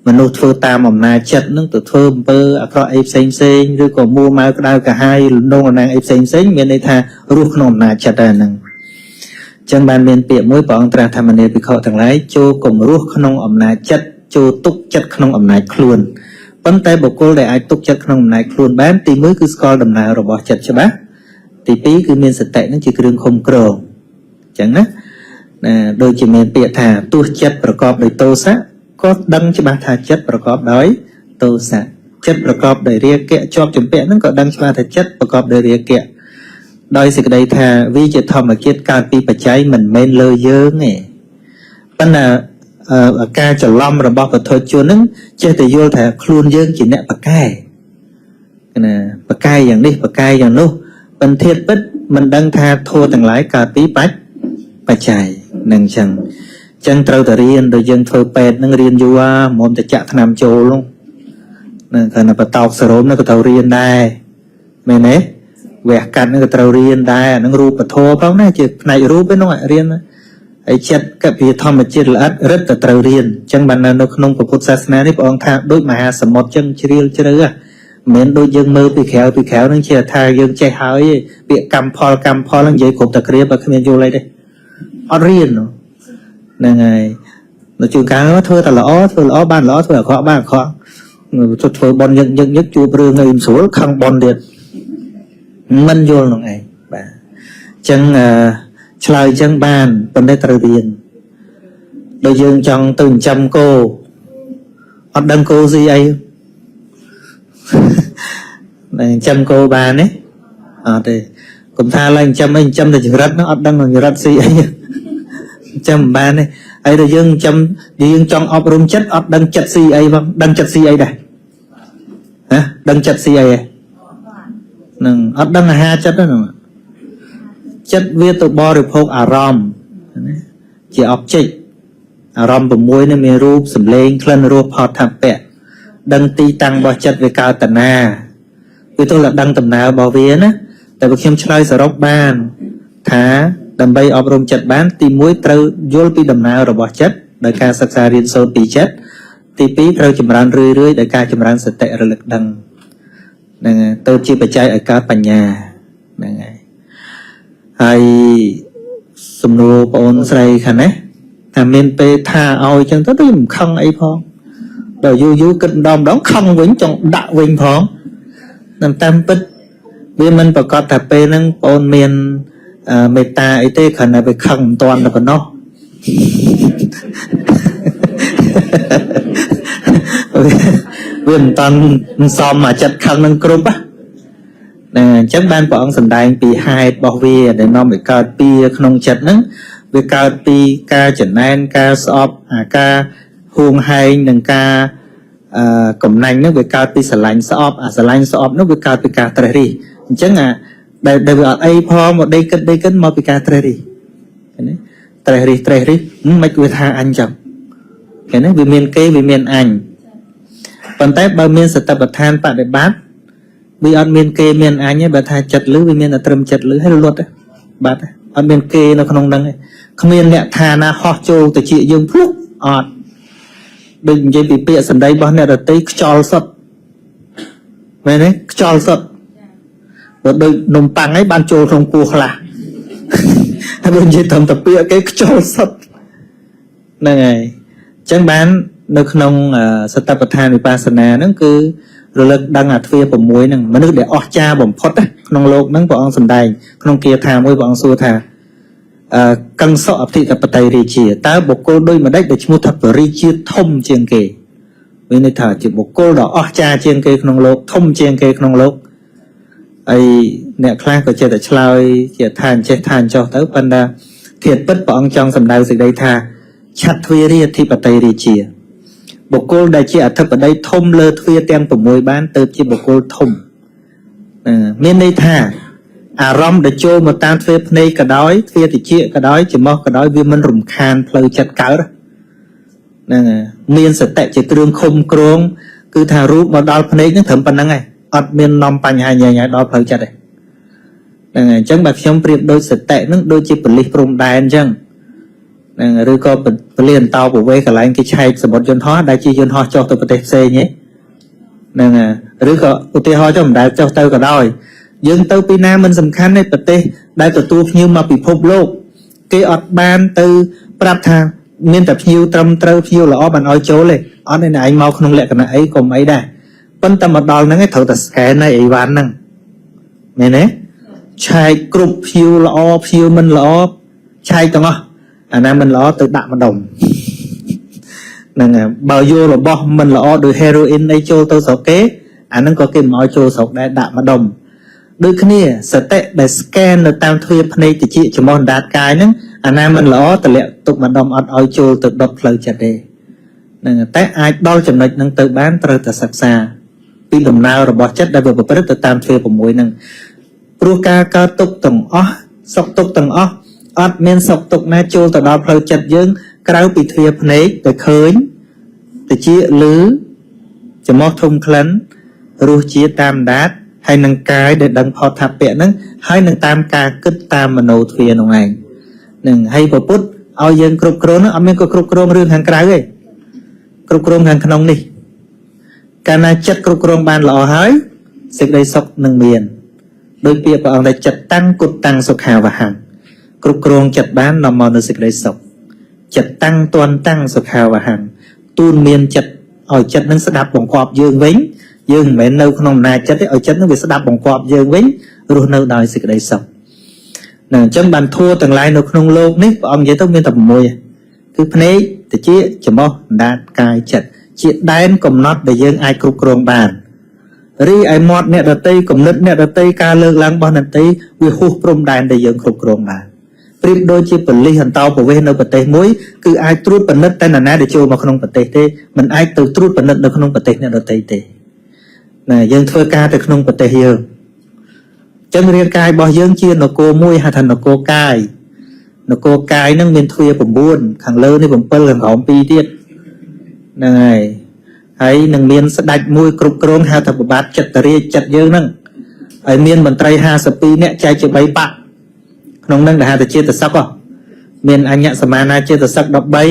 មនុស្សធ្វើតាមអំណាចចិត្តនឹងទៅធ្វើអំពើអាក្រក់អីផ្សេងឬក៏មួម៉ៅក្តៅកាហាយលំដងលំណាងអីផ្សេងមានន័យថារស់ក្នុងអំណាចចិត្តដែរហ្នឹងអញ្ចឹងបានមានពាក្យមួយព្រះអង្គត្រាស់ថាមនាភិក្ខុទាំងឡាយចូលកុំរស់ក្នុងអំណាចចិត្តចូលទុកចិត្តក្នុងអំណាចខ្លួនប៉ុន្តែបុគ្គលដែលអាចទុកចិត្តក្នុងអំណាចខ្លួនបានទី1គឺស្គាល់ដំណើររបស់ចិត្តច្បាស់ទី2គឺមានសតិនឹងជាគ្រឿងឃុំគ្រងអញ្ចឹងណាដូចជាមានពាក្យថាទោះចិត្តប្រកបដោយទោសៈក៏ដឹងច្បាស់ថាចិត្តប្រកបដោយទោសៈចិត្តប្រកបដោយរាគៈជាប់ជំពាក់ហ្នឹងក៏ដឹងច្បាស់ថាចិត្តប្រកបដោយរាគៈដោយសេចក្តីថាវាជាធម្មជាតិកើតពីបច្ច័យមិនមែនលើយើងទេប៉ុន្តែការច្រឡំរបស់ពុទ្ធជនហ្នឹងចេះតែយល់ថាខ្លួនយើងជាអ្នកប្រកែណាប្រកែយ៉ាងនេះប្រកែយ៉ាងនោះប៉ុន្តែពិតមិនដឹងថាធម៌ទាំងឡាយកើតពីបច្ច័យនឹងអញ្ចឹងត្រូវតែរៀនដោយយើងធ្វើពេទ្យនឹងរៀនយូរមុំតែចាក់ថ្នាំចូលនោះនឹងថាបតោកសរោមនឹងក៏ត្រូវរៀនដែរមែនទេវះកាត់នឹងក៏ត្រូវរៀនដែរអានឹងរូបធម៌ផងណាជាផ្នែករូបឯនោះរៀន ហើយចិត្តកពីធម្មជាតិល្អិតរឹតតែត្រូវរៀនអញ្ចឹងបាននៅក្នុងពុទ្ធសាសនានេះព្រះអង្គថាដូចមហាសមុទ្រអញ្ចឹងជ្រាលជ្រៅមិនមែនដូចយើងមើលពីក្រៅនឹងជាថាយើងចេះហើយពាក្យកម្មផលហ្នឹងនិយាយគ្រប់តែគ្រាបើគ្មានយល់អីទេអត់រៀនហ្នឹងហើយនៅជួនកាលធ្វើតែល្អបានល្អធ្វើអាក្រក់បានអាក្រក់ធ្វើបន់ញឹកជួបរឿងអីមិនស្រួលខឹងបន់ទៀតមិនយល់នឹងឯងបាទអញ្ចឹងឆ្លើយអញ្ចឹងបានប៉ុន្តែត្រូវរៀនដូចយើងចង់ទៅចិញ្ចឹមគោអត់ដឹងគោស៊ីអីតែចិញ្ចឹមគោបានទេអត់ទេកុំថាឡើងចិញ្ចឹមតែចរិតហ្នឹងអត់ដឹងចរិតស៊ីអីចិញ្ចឹមមិនបានទេហើយតែយើងចិញ្ចឹមយើងចង់អប់រំចិត្តអត់ដឹងចិត្តស៊ីអីផងដឹងចិត្តស៊ីអីដែរហ៎ដឹងចិត្តស៊ីអីហ្នឹងអត់ដឹងអាហារចិត្តហ្នឹងចិត្តវាទៅបរិភោគអារម្មណ៍ណាជា object អារម្មណ៍6នេះមានរូបសម្លេងក្លិនរសផតថាពៈដឹងទីតាំងរបស់ចិត្តវាកើតតាណាវាទៅតែដឹងដំណើររបស់វាណាតែបើខ្ញុំឆ្លើយសរុបបានថាដើម្បីអប់រំចិត្តបានទី1ត្រូវយល់ពីដំណើររបស់ចិត្តដោយការសិក្សារៀនសូត្រពីចិត្តទី2ត្រូវចម្រើនរឿយៗដោយការចម្រើនសតិរលឹកដឹងហ្នឹងហើយទៅជាបច្ច័យឲ្យកើតបញ្ញាហ្នឹងហើយហើយសំណួរបងអូនស្រីខាងនេះថាមានពេលថាឲ្យចឹងទៅមិនខឹងអីផងដល់យូរគិតម្ដងខឹងវិញចង់ដាក់វិញផងតាមពិតវាមិនប្រកាសថាពេលហ្នឹងបងអូនមានមេត្តាអីទេគ្រាន់តែវាខឹងមិនតាន់តែប៉ុណ្ណោះវាមិនតាន់សមអាចិត្តខឹងនឹងគ្រប់ណាអញ្ចឹងបានព្រះអង្គសម្ដែងពីហេតុរបស់វាដែលនាំឲ្យកើតពីក្នុងចិត្តហ្នឹងវាកើតពីការចំណែនការស្អប់ការហួងហែងនិងការកំណាញ់ហ្នឹងវាកើតពីស្រឡាញ់ស្អប់អាស្រឡាញ់ស្អប់ហ្នឹងវាកើតពីការត្រេះរិះអញ្ចឹងដែលវាអត់អីផងមកដេកគិតមកពីការត្រេះរិះឃើញទេត្រេះរិះមិនវាថាអញចឹងឃើញទេវាមានគេវាមានអញប៉ុន្តែបើមានសតិប្បដ្ឋានបដិបត្តិវាអត់មានគេមានអញទេបើថាចិត្តលឺវាមានតែត្រឹមចិត្តលឺហើយរលត់ទេបាទអត់មានគេនៅក្នុងហ្នឹងទេគ្មានអ្នកថាណាហោះចូលទៅជាយើងភ្លុកអត់ដូចនិយាយពីពាក្យសម្ដីរបស់អ្នកដទៃខ្យល់សុទ្ធមែនទេខ្យល់សុទ្ធបើដូចនំប៉័ងហ្នឹងបានចូលក្នុងពោះខ្លះហើយបើនិយាយត្រឹមតែពាក្យគេខ្យល់សុទ្ធហ្នឹងហើយអញ្ចឹងបាននៅក្នុងសតិប្បដ្ឋានវិបស្សនាហ្នឹងគឺរលឹកដឹងអាទ្វារ6ហ្នឹងមនុស្សដែលអស្ចារ្យបំផុតក្នុងโลกហ្នឹងព្រះអង្គសម្ដែងក្នុងគាថាមួយព្រះអង្គសួរថាកੰសអភិតបតីរាជាតើបុគ្គលដូចម្ដេចដែលឈ្មោះថាបរិជាធំជាងគេមានន័យថាជាបុគ្គលដ៏អស្ចារ្យជាងគេក្នុងโลกធំជាងគេក្នុងโลกហើយអ្នកខ្លះក៏ចេះតែឆ្លើយជាថាអញ្ចេះថាអញ្ចោះទៅប៉ុន្តែធាតុពិតព្រះអង្គចង់សម្ដៅសេចក្តីថាឆាត់ទ្វារាធិបតីរាជាបុគ្គលដែលជាអធិបតីធំលើទ្វារទាំង6បានទៅជាបុគ្គលធំមានន័យថាអារម្មណ៍ដែលចូលមកតាមទ្វារភ្នែកក៏ដោយទ្វារតិចក៏ដោយច្រមុះក៏ដោយវាមិនរំខានផ្លូវចិត្តកើតហ្នឹងមានសតិជាគ្រឿងឃុំគ្រងគឺថារូបមកដល់ភ្នែកហ្នឹងត្រឹមប៉ុណ្្នឹងឯងអត់មាននាំបញ្ហាញ៉ៃដល់ផ្លូវចិត្តទេហ្នឹងហើយអញ្ចឹងបើខ្ញុំប្រៀបដូចសតិហ្នឹងដូចជាប៉ូលីសព្រំដែនអញ្ចឹងហ្នឹងឬក៏ពលានតោប្រវេសកន្លែងគេឆែកសមុទ្រយន្តហោះដែលជាយន្តហោះចុះទៅប្រទេសផ្សេងហ្នឹងឬក៏ឧទាហរណ៍ចុះមិនដែលចុះទៅក៏ដោយយើងទៅពីណាមិនសំខាន់ទេប្រទេសដែលទទួលភ្ញៀវមកពិភពលោកគេអត់បានទៅប្រាប់ថាមានតែភ្ញៀវត្រឹមត្រូវភ្ញៀវល្អបានឲ្យចូលទេអត់ទេឯងមកក្នុងលក្ខណៈអីក៏មិនអីដែរប៉ុន្តែមកដល់ហ្នឹងឯងត្រូវតែ scan ហើយអីវ៉ាន់ហ្នឹងមែនទេឆែកគ្រប់ភ្ញៀវល្អភ្ញៀវមិនល្អឆែកទាំងអស់អាណាមិនល្អទៅដាក់ម្ដុំហ្នឹងហើយបើយករបស់មិនល្អដោយ heroin អីចូលទៅស្រុកគេអាហ្នឹងក៏គេមិនឲ្យចូលស្រុកដែរដាក់ម្ដុំដូចគ្នាសតិដែល scan នៅតាមទ្វារភ្នែកតិចច្រមុះអណ្ដាតកាយហ្នឹងអាណាមិនល្អតម្លាក់ទុកម្ដុំអត់ឲ្យចូលទៅដុតផ្លូវចិត្តទេហ្នឹងតែអាចដល់ចំណុចហ្នឹងទៅបានត្រូវតែសិក្សាពីដំណើររបស់ចិត្តដែលវាប្រព្រឹត្តទៅតាមទ្វារ6ហ្នឹងព្រោះការកើតទុកទាំងអស់សុខទុកទាំងអស់អត់មានសុខទុកណាចូលទៅដល់ផ្លូវចិត្តយើងក្រៅពីទ្វារភ្នែកទៅឃើញតិចឮច្រមុះធំក្លិនរសជាតិតាមអណ្ដាតហើយនឹងកាយដែលដឹងផុតថាពៈហ្នឹងហើយនឹងតាមការគិតតាមមโนទ្វារនោះឯងនឹងហើយពុទ្ធ ឲ្យយើងគ្រប់គ្រងនោះអត់មានក៏គ្រប់គ្រងរឿងខាងក្រៅទេគ្រប់គ្រងខាងក្នុងនេះកាលណាចិត្តគ្រប់គ្រងបានល្អហើយសេចក្តីសុខនឹងមានដោយពាក្យព្រះអង្គថាចិត្តតាំងគុតតាំងសុខាវហੰគ្រប់គ្រងចិត្តបាននាំមកនូវសេចក្តីសុខចិត្តតាំងតន់តាំងសុខាវហੰទូនមានចិត្តឲ្យចិត្តនឹងស្ដាប់បង្គាប់យើងវិញយើងមិនមែននៅក្នុងអំណាចចិត្តទេឲ្យចិត្តនឹងវាស្ដាប់បង្គាប់យើងវិញរស់នៅដោយសេចក្តីសុខអញ្ចឹងបានធัวទាំងឡាយនៅក្នុងโลกនេះព្រះអង្គនិយាយទៅមានតែ6គឺភ្នែកតិចច្រមុះអណ្ដាតកាយចិត្តជាដែនកំណត់ដែលយើងអាចគ្រប់គ្រងបានរីឯមាត់អ្នកដតីគំនិតអ្នកដតីការលើកឡើងរបស់អ្នកដតីវាហួសព្រំដែនដែលយើងគ្រប់គ្រងបានប្រៀបដូចជាប៉ូលីសអន្តោប្រវេសន៍នៅប្រទេសមួយគឺអាចត្រួតពិនិត្យតែនរណាដែលចូលមកក្នុងប្រទេសទេមិនអាចទៅត្រួតពិនិត្យនៅក្នុងប្រទេសអ្នកដតីទេណាយើងធ្វើការទៅក្នុងប្រទេសយើងចឹងរាងកាយរបស់យើងជានគរមួយហៅថានគរកាយនគរកាយហ្នឹងមានទ្វារ9ខាងលើនេះ7ខាងក្រោម2ទៀតហ្នឹងហើយនឹងមានស្ដេចមួយគ្រប់គ្រងហៅថាប្របាទចិត្តរាជចិត្តយើងហ្នឹងហើយមានមន្ត្រី52នាក់ចែកជា3បាក់ក្នុងហ្នឹងដែលហៅថាចេតសិកមានអញ្ញសមានាចេតសិក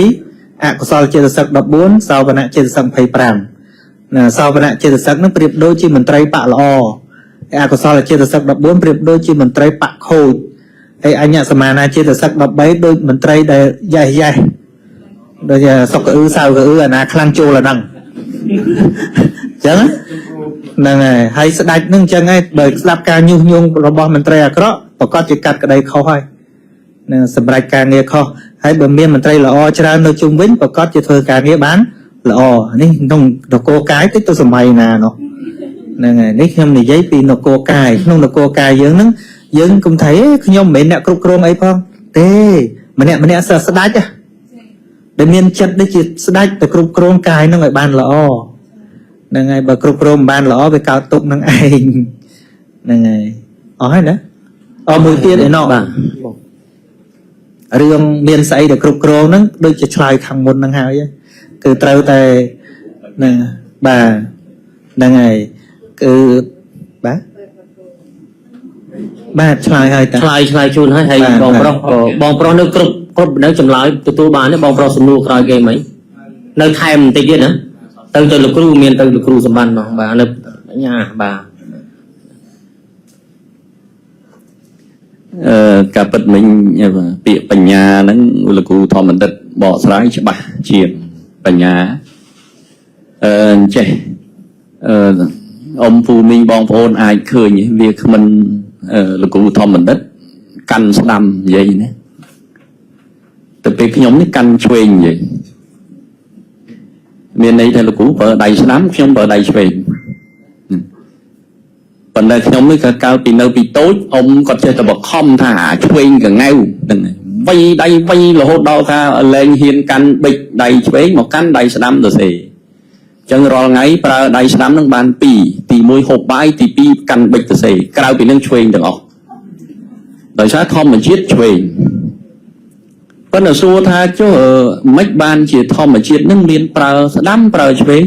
13អកុសលចេតសិក14សោបនៈចេតសិក25ណាសោបនៈចេតសិកហ្នឹងប្រៀបដូចជាមន្ត្រីបកល្អអកុសលចេតសិក14ប្រៀបដូចជាមន្ត្រីបកខូចហើយអញ្ញសមានាចេតសិក13ដូចមន្ត្រីដែលយ៉េះដូចជាសុកកឺសៅកឺអាណាខ្លាំងចូលអាហ្នឹងអញ្ចឹងហ្នឹងហើយស្ដាច់ហ្នឹងអញ្ចឹងឯងបើស្ដាប់ការញុះញង់របស់មន្ត្រីអាក្រក់ប្រកាសជាកាត់ក្តីខុសហើយនឹងសម្រាប់ការងារខុសហើយបើមានមន្ត្រីល្អច្រើននៅជុំវិញប្រកាសជាធ្វើការងារបានល្អនេះក្នុងនគរកាយតិចទៅសម័យណានោះហ្នឹងហើយនេះខ្ញុំនិយាយពីនគរកាយក្នុងនគរកាយយើងហ្នឹងយើងកុំថាខ្ញុំមិនមែនអ្នកគ្រប់គ្រងអីផងទេម្នាក់ស្ដាច់ដែលមានចិត្តដូចជាស្ដាច់តែគ្រប់គ្រងកាយហ្នឹងឲ្យបានល្អហ្នឹងហើយបើគ្រប់គ្រងបានល្អវាកើតទុកនឹងឯងហ្នឹងហើយអស់ហើយណាមួយទៀតឯណោះបាទរឿងមានស្អីដែលគ្រប់គ្រងហ្នឹងដូចជាឆ្លើយខាងមុនហ្នឹងហើយគឺត្រូវតែហ្នឹងបាទហ្នឹងហើយគឺបាទឆ្លើយហើយតាឆ្លើយជូនហើយបងប្រុសនៅគ្រប់នៅចម្លើយទទួលបានទេបងប្រុសសំណួរក្រោយគេមិញនៅថែមបន្តិចទៀតណាទៅលោកគ្រូមានទៅលោកគ្រូសម្បត្តិមកបាទនៅបញ្ញាបាទការពិតមិញពាក្យបញ្ញាហ្នឹងលោកគ្រូធម្មបណ្ឌិតបកស្រាយច្បាស់ជាបញ្ញាចេះអ៊ំពូមីងបងប្អូនអាចឃើញវាគ្មិនលោកគ្រូធម្មបណ្ឌិតកាន់ស្ដាំនិយាយណាទៅពេលខ្ញុំនេះកាន់ឆ្វេងនិយាយមានន័យថាលោកគ្រូប្រើដៃស្ដាំខ្ញុំប្រើដៃឆ្វេងប៉ុន្តែខ្ញុំនេះក៏កាលពីនៅពីតូចអ៊ំគាត់ចេះតែបខំថាឆ្វេងកងៅហ្នឹងហើយដៃរហូតដល់ថាលែងហ៊ានកាន់បិចដៃឆ្វេងមកកាន់ដៃស្ដាំទៅសេអញ្ចឹងរាល់ថ្ងៃប្រើដៃស្ដាំនឹងបាន2ទី1ហូបបាយទី2កាន់បិចទៅសេក្រៅពីនឹងឆ្វេងទាំងអស់ដោយសារធម្មជាតិឆ្វេងប៉ុន្តែសួរថាចុះមិនបានជាធម្មជាតិនឹងមានប្រើស្ដាំប្រើឆ្វេង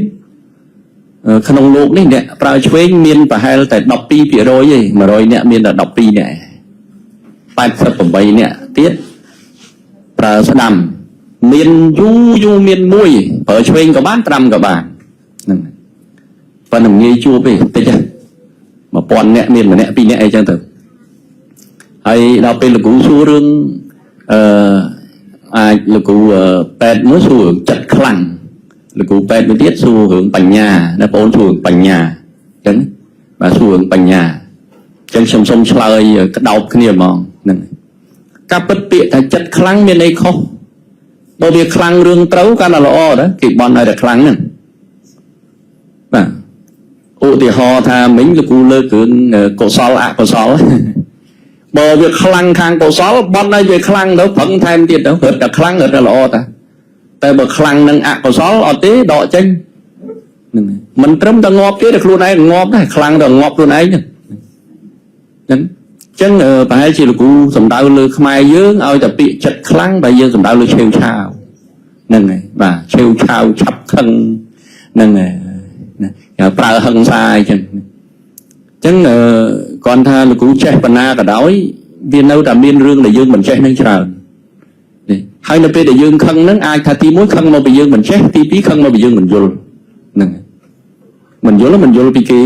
ក្នុងโลกនេះអ្នកប្រើឆ្វេងមានប្រហែលតែ12%ទេ100អ្នកមានតែ12អ្នក88អ្នកទៀតប្រើស្ដាំមានយូរមានមួយប្រើឆ្វេងក៏បានត្រាំក៏បានហ្នឹងប៉ុន្តែងាយជួបទេតិច1000អ្នកមានម្នាក់2នាក់អីចឹងទៅហើយដល់ពេលលោកគ្រូសួររឿងអាចលោកគ្រូពេទ្យមួយសួរចិត្តខ្លាំងលោកគ្រូពេទ្យមួយទៀតសួររឿងបញ្ញាណាបងអូនសួររឿងបញ្ញាអញ្ចឹងបាទសួររឿងបញ្ញាអញ្ចឹងខ្ញុំសូមឆ្លើយក្តោបគ្នាហ្មងហ្នឹងការពិតពាក្យថាចិត្តខ្លាំងមានន័យខុសបើវាខ្លាំងរឿងត្រូវកាន់តែល្អដែរគេបន់ឲ្យតែខ្លាំងហ្នឹងបាទឧទាហរណ៍ថាមិញលោកគ្រូលើករឿងកុសលអកុសលបើវាខ្លាំងខាងកុសលបន់ឲ្យវាខ្លាំងទៅប្រឹងថែមទៀតទៅព្រឹកតែខ្លាំងរត់តែល្អតាតែបើខ្លាំងនឹងអកុសលអត់ទេដកចេញហ្នឹងមិនត្រឹមតែងាប់ទេតែខ្លួនឯងងាប់ដែរខ្លាំងតែងាប់ខ្លួនឯងហ្នឹងអញ្ចឹងប្រហែលជាលោកគ្រូសំដៅលើខ្មែរយើងឲ្យតែពាក្យចិត្តខ្លាំងតែយើងសំដៅលើឆេវឆាវហ្នឹងហើយបាទឆេវឆាវឆាប់ខឹងហ្នឹងហើយប្រើហិង្សាអញ្ចឹងគាត់ថាលោកគ្រូចេះបណ្ណាក៏ដោយវានៅតែមានរឿងដែលយើងមិនចេះនឹងច្រើន ហើយនៅពេលដែលយើងខឹងហ្នឹងអាចថាទី1ខឹងមកពីយើងមិនចេះទី2ខឹងមកពីយើងមិនយល់ហ្នឹងមិនយល់ពីគេ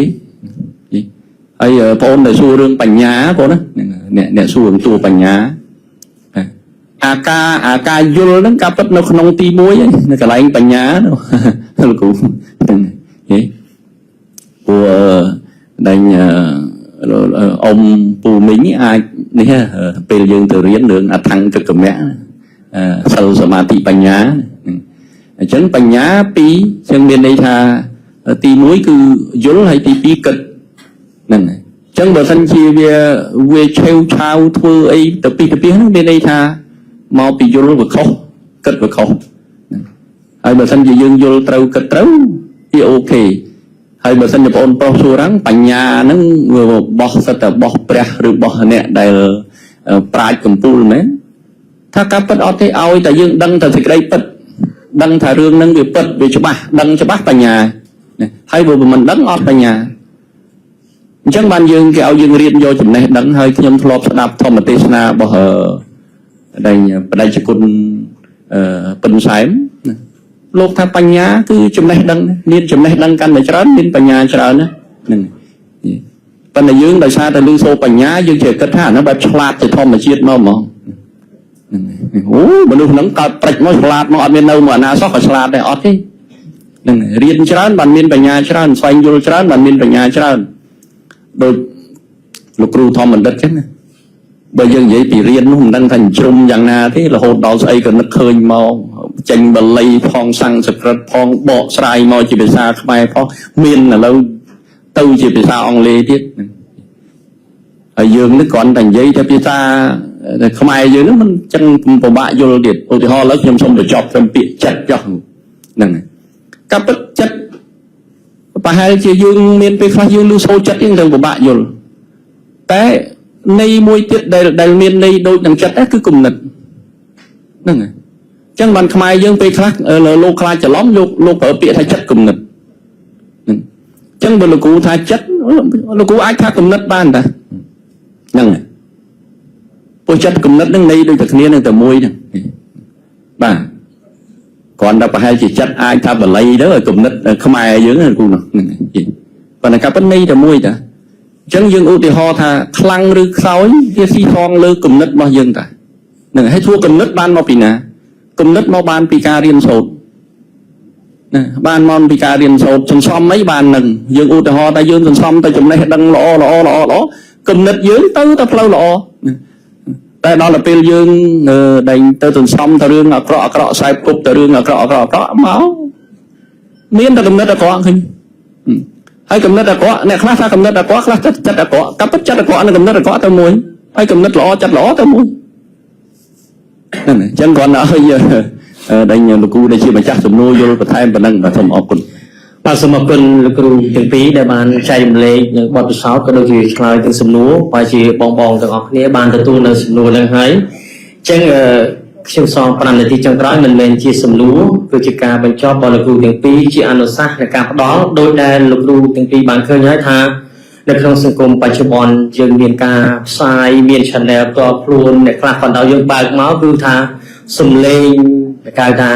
ហើយបងអូនដែលសួររឿងបញ្ញាបងណាអ្នកសួររឿងតួបញ្ញាអាការយល់ហ្នឹងការពិតនៅក្នុងទី1ឯងនៅកន្លែងបញ្ញាលោកគ្រូហ្នឹងហេព្រោះដែលអ៊ំពូមីងអាចនេះពេលយើងទៅរៀនរឿងអថង្គកមៈសិលសមាធិបញ្ញាអញ្ចឹងបញ្ញាពីរចឹងមានន័យថាទី1គឺយល់ហើយទី2គិតហ្នឹងអញ្ចឹងបើសិនជាវាឆេវឆាវធ្វើអីទៅពីហ្នឹងមានន័យថាមកពីយល់វាខុសគិតវាខុសហើយបើសិនជាយើងយល់ត្រូវគិតត្រូវវាអូខេហើយបើសិនជាបងប្រុសសួរrằngបញ្ញាហ្នឹងវាបោះសិតតែបោះព្រះឬបោះអ្នកដែលប្រាជ្ញកំពូលមែនថាការពិតអត់ទេឲ្យតែយើងដឹងតែសេចក្តីពិតដឹងថារឿងហ្នឹងវាពិតវាច្បាស់ដឹងច្បាស់បញ្ញាហើយបើមិនដឹងអត់បញ្ញាអញ្ចឹងបានយើងគេឲ្យយើងរៀនយកចំណេះដឹងហើយខ្ញុំធ្លាប់ស្ដាប់ធម្មទេសនារបស់ដែលបដិជគុណពិនសែមលោកថាបញ្ញាគឺចំណេះដឹងមានចំណេះដឹងកាន់តែច្រើនមានបញ្ញាច្រើនណាហ្នឹងប៉ុន្តែយើងដោយសារតែលឺសូរបញ្ញាយើងចេះគិតថាហ្នឹងបែបឆ្លាតជាធម្មជាតិមកហ្មងអូមនុស្សហ្នឹងកើតប្រាច់មកឆ្លាតមកអត់មាននៅមកអាណាសោះក៏ឆ្លាតដែរអត់ទេហ្នឹងរៀនច្រើនបានមានបញ្ញាច្រើនស្វែងយល់ច្រើនបានមានបញ្ញាច្រើនដូចលោកគ្រូធម្មបណ្ឌិតចឹងណាបើយើងនិយាយពីរៀននោះមិនដឹងថាជ្រុំយ៉ាងណាទេរហូតដល់ស្អីក៏នឹកឃើញមកចេញបាលីផងសង្ស្ក្រឹតផងបកស្រាយមកជាភាសាខ្មែរផងមានឥឡូវទៅជាភាសាអង់គ្លេសទៀតហើយយើងនេះគ្រាន់តែនិយាយតែភាសាខ្មែរយើងហ្នឹងមិនចឹងពិបាកយល់ទៀតឧទាហរណ៍ឥឡូវខ្ញុំសូមបញ្ចប់ត្រឹមពាក្យចិត្តចុះហ្នឹងការពិតចិត្តប្រហែលជាយើងមានពេលខ្លះយើងលឺសូរចិត្តយើងទៅពិបាកយល់តែន័យមួយទៀតដែលមានន័យដូចនឹងចិត្តគឺគំនិតហ្នឹងហើយអញ្ចឹងបានខ្មែរយើងពេលខ្លះលោកខ្លាចច្រឡំលោកប្រើពាក្យថាចិត្តគំនិតហ្នឹងអញ្ចឹងបើលោកគ្រូថាចិត្តលោកគ្រូអាចថាគំនិតបានតាហ្នឹងហើយព្រោះចិត្តគំនិតហ្នឹងន័យដូចតែគ្នានឹងតែមួយហ្នឹងបាទគ្រាន់តែប្រហែលជាចិត្តអាចថាបាលីទៅឲ្យគំនិតខ្មែរយើងហ្នឹងគ្រូហ្នឹងប៉ុន្តែការពិតន័យតែមួយតាអញ្ចឹងយើងឧទាហរណ៍ថាខ្លាំងឬខ្សោយវាស៊ីសងលើគំនិតរបស់យើងតាហ្នឹងហើយធ្វើគំនិតបានមកពីណាគំនិតមកបានពីការរៀនសូត្រណាបានមកពីការរៀនសូត្រសន្សំអីបាននឹងយើងឧទាហរណ៍ថាយើងសន្សំតែចំណេះដឹងល្អគំនិតយើងទៅតែផ្លូវល្អតែដល់ទៅពេលយើងដែលទៅសន្សំទៅរឿងអាក្រក់ខ្សែគប់ទៅរឿងអាក្រក់មកមានតែគំនិតអាក្រក់ឃើញហើយគំនិតអាក្រក់អ្នកខ្លះថាគំនិតអាក្រក់ខ្លះចិត្តអាក្រក់កាពិតចិត្តអាក្រក់និងគំនិតអាក្រក់ទៅមួយហើយគំនិតល្អចិត្តល្អទៅមួយហ្នឹងអញ្ចឹងគ្រាន់តែឲ្យដែលលោកគ្រូដែលជាម្ចាស់សំណួរយល់បន្ថែមប៉ុណ្ណឹងបាទសូមអរគុណបាទសូមអរគុណលោកគ្រូទាំងពីរដែលបានចែករំលែកនៅបទពិសោធន៍ក៏ដូចជាឆ្លើយទាំងសំណួរបើជាបងទាំងអស់គ្នាបានទទួលនៅសំណួរហ្នឹងហើយអញ្ចឹងខ្ញុំសង5នាទីចុងក្រោយមិនមែនជាសំណួរគឺជាការបញ្ចប់របស់លោកគ្រូទាំងពីរជាអនុសាសន៍នៃការផ្ដល់ដោយដែលលោកគ្រូទាំងពីរបានឃើញហើយថានៅក្នុងសង្គមបច្ចុប្បន្នយើងមានការផ្សាយមាន channel ផ្ទាល់ខ្លួនអ្នកខ្លះគាត់ដល់យើងបើកមកគឺថាសំឡេងគេហៅថា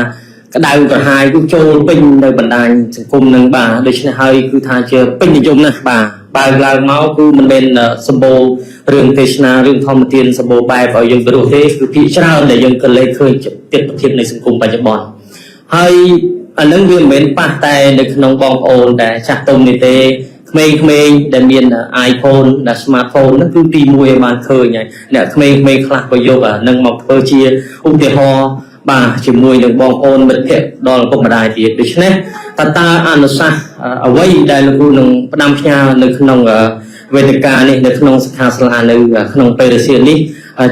ក្តៅក្រហាយគឺចូលពេញនៅបណ្ដាញសង្គមនឹងបាទដូច្នេះហើយគឺថាជាពេញនិយមណាស់បាទបើកឡើងមកគឺមិនមែនសម្បូររឿងទេសនារឿងធម្មទានសម្បូរបែបឲ្យយើងព្រោះទេគឺភាគច្រើនដែលយើងក៏លេខឃើញទិដ្ឋភាពនៃសង្គមបច្ចុប្បន្នហើយអានឹងវាមិនមែនប៉ះតែនៅក្នុងបងប្អូនដែលចាស់ទុំនេះទេក្មេងៗដែលមាន iPhone ដែល smartphone ហ្នឹងគឺទី1ឲ្យបានឃើញហើយអ្នកក្មេងៗខ្លះក៏យកអានឹងមកធ្វើជាឧទាហរណ៍បាទជាមួយនឹងបងប្អូនមិត្តភ័ក្តិដល់ឪពុកម្ដាយទៀតដូច្នេះតើអនុសាសន៍អ្វីដែលលោកគ្រូនឹងផ្ដាំផ្ញើនៅក្នុងវេទិកានេះនៅក្នុងសិក្ខាសាលានៅក្នុងពេលរសៀលនេះ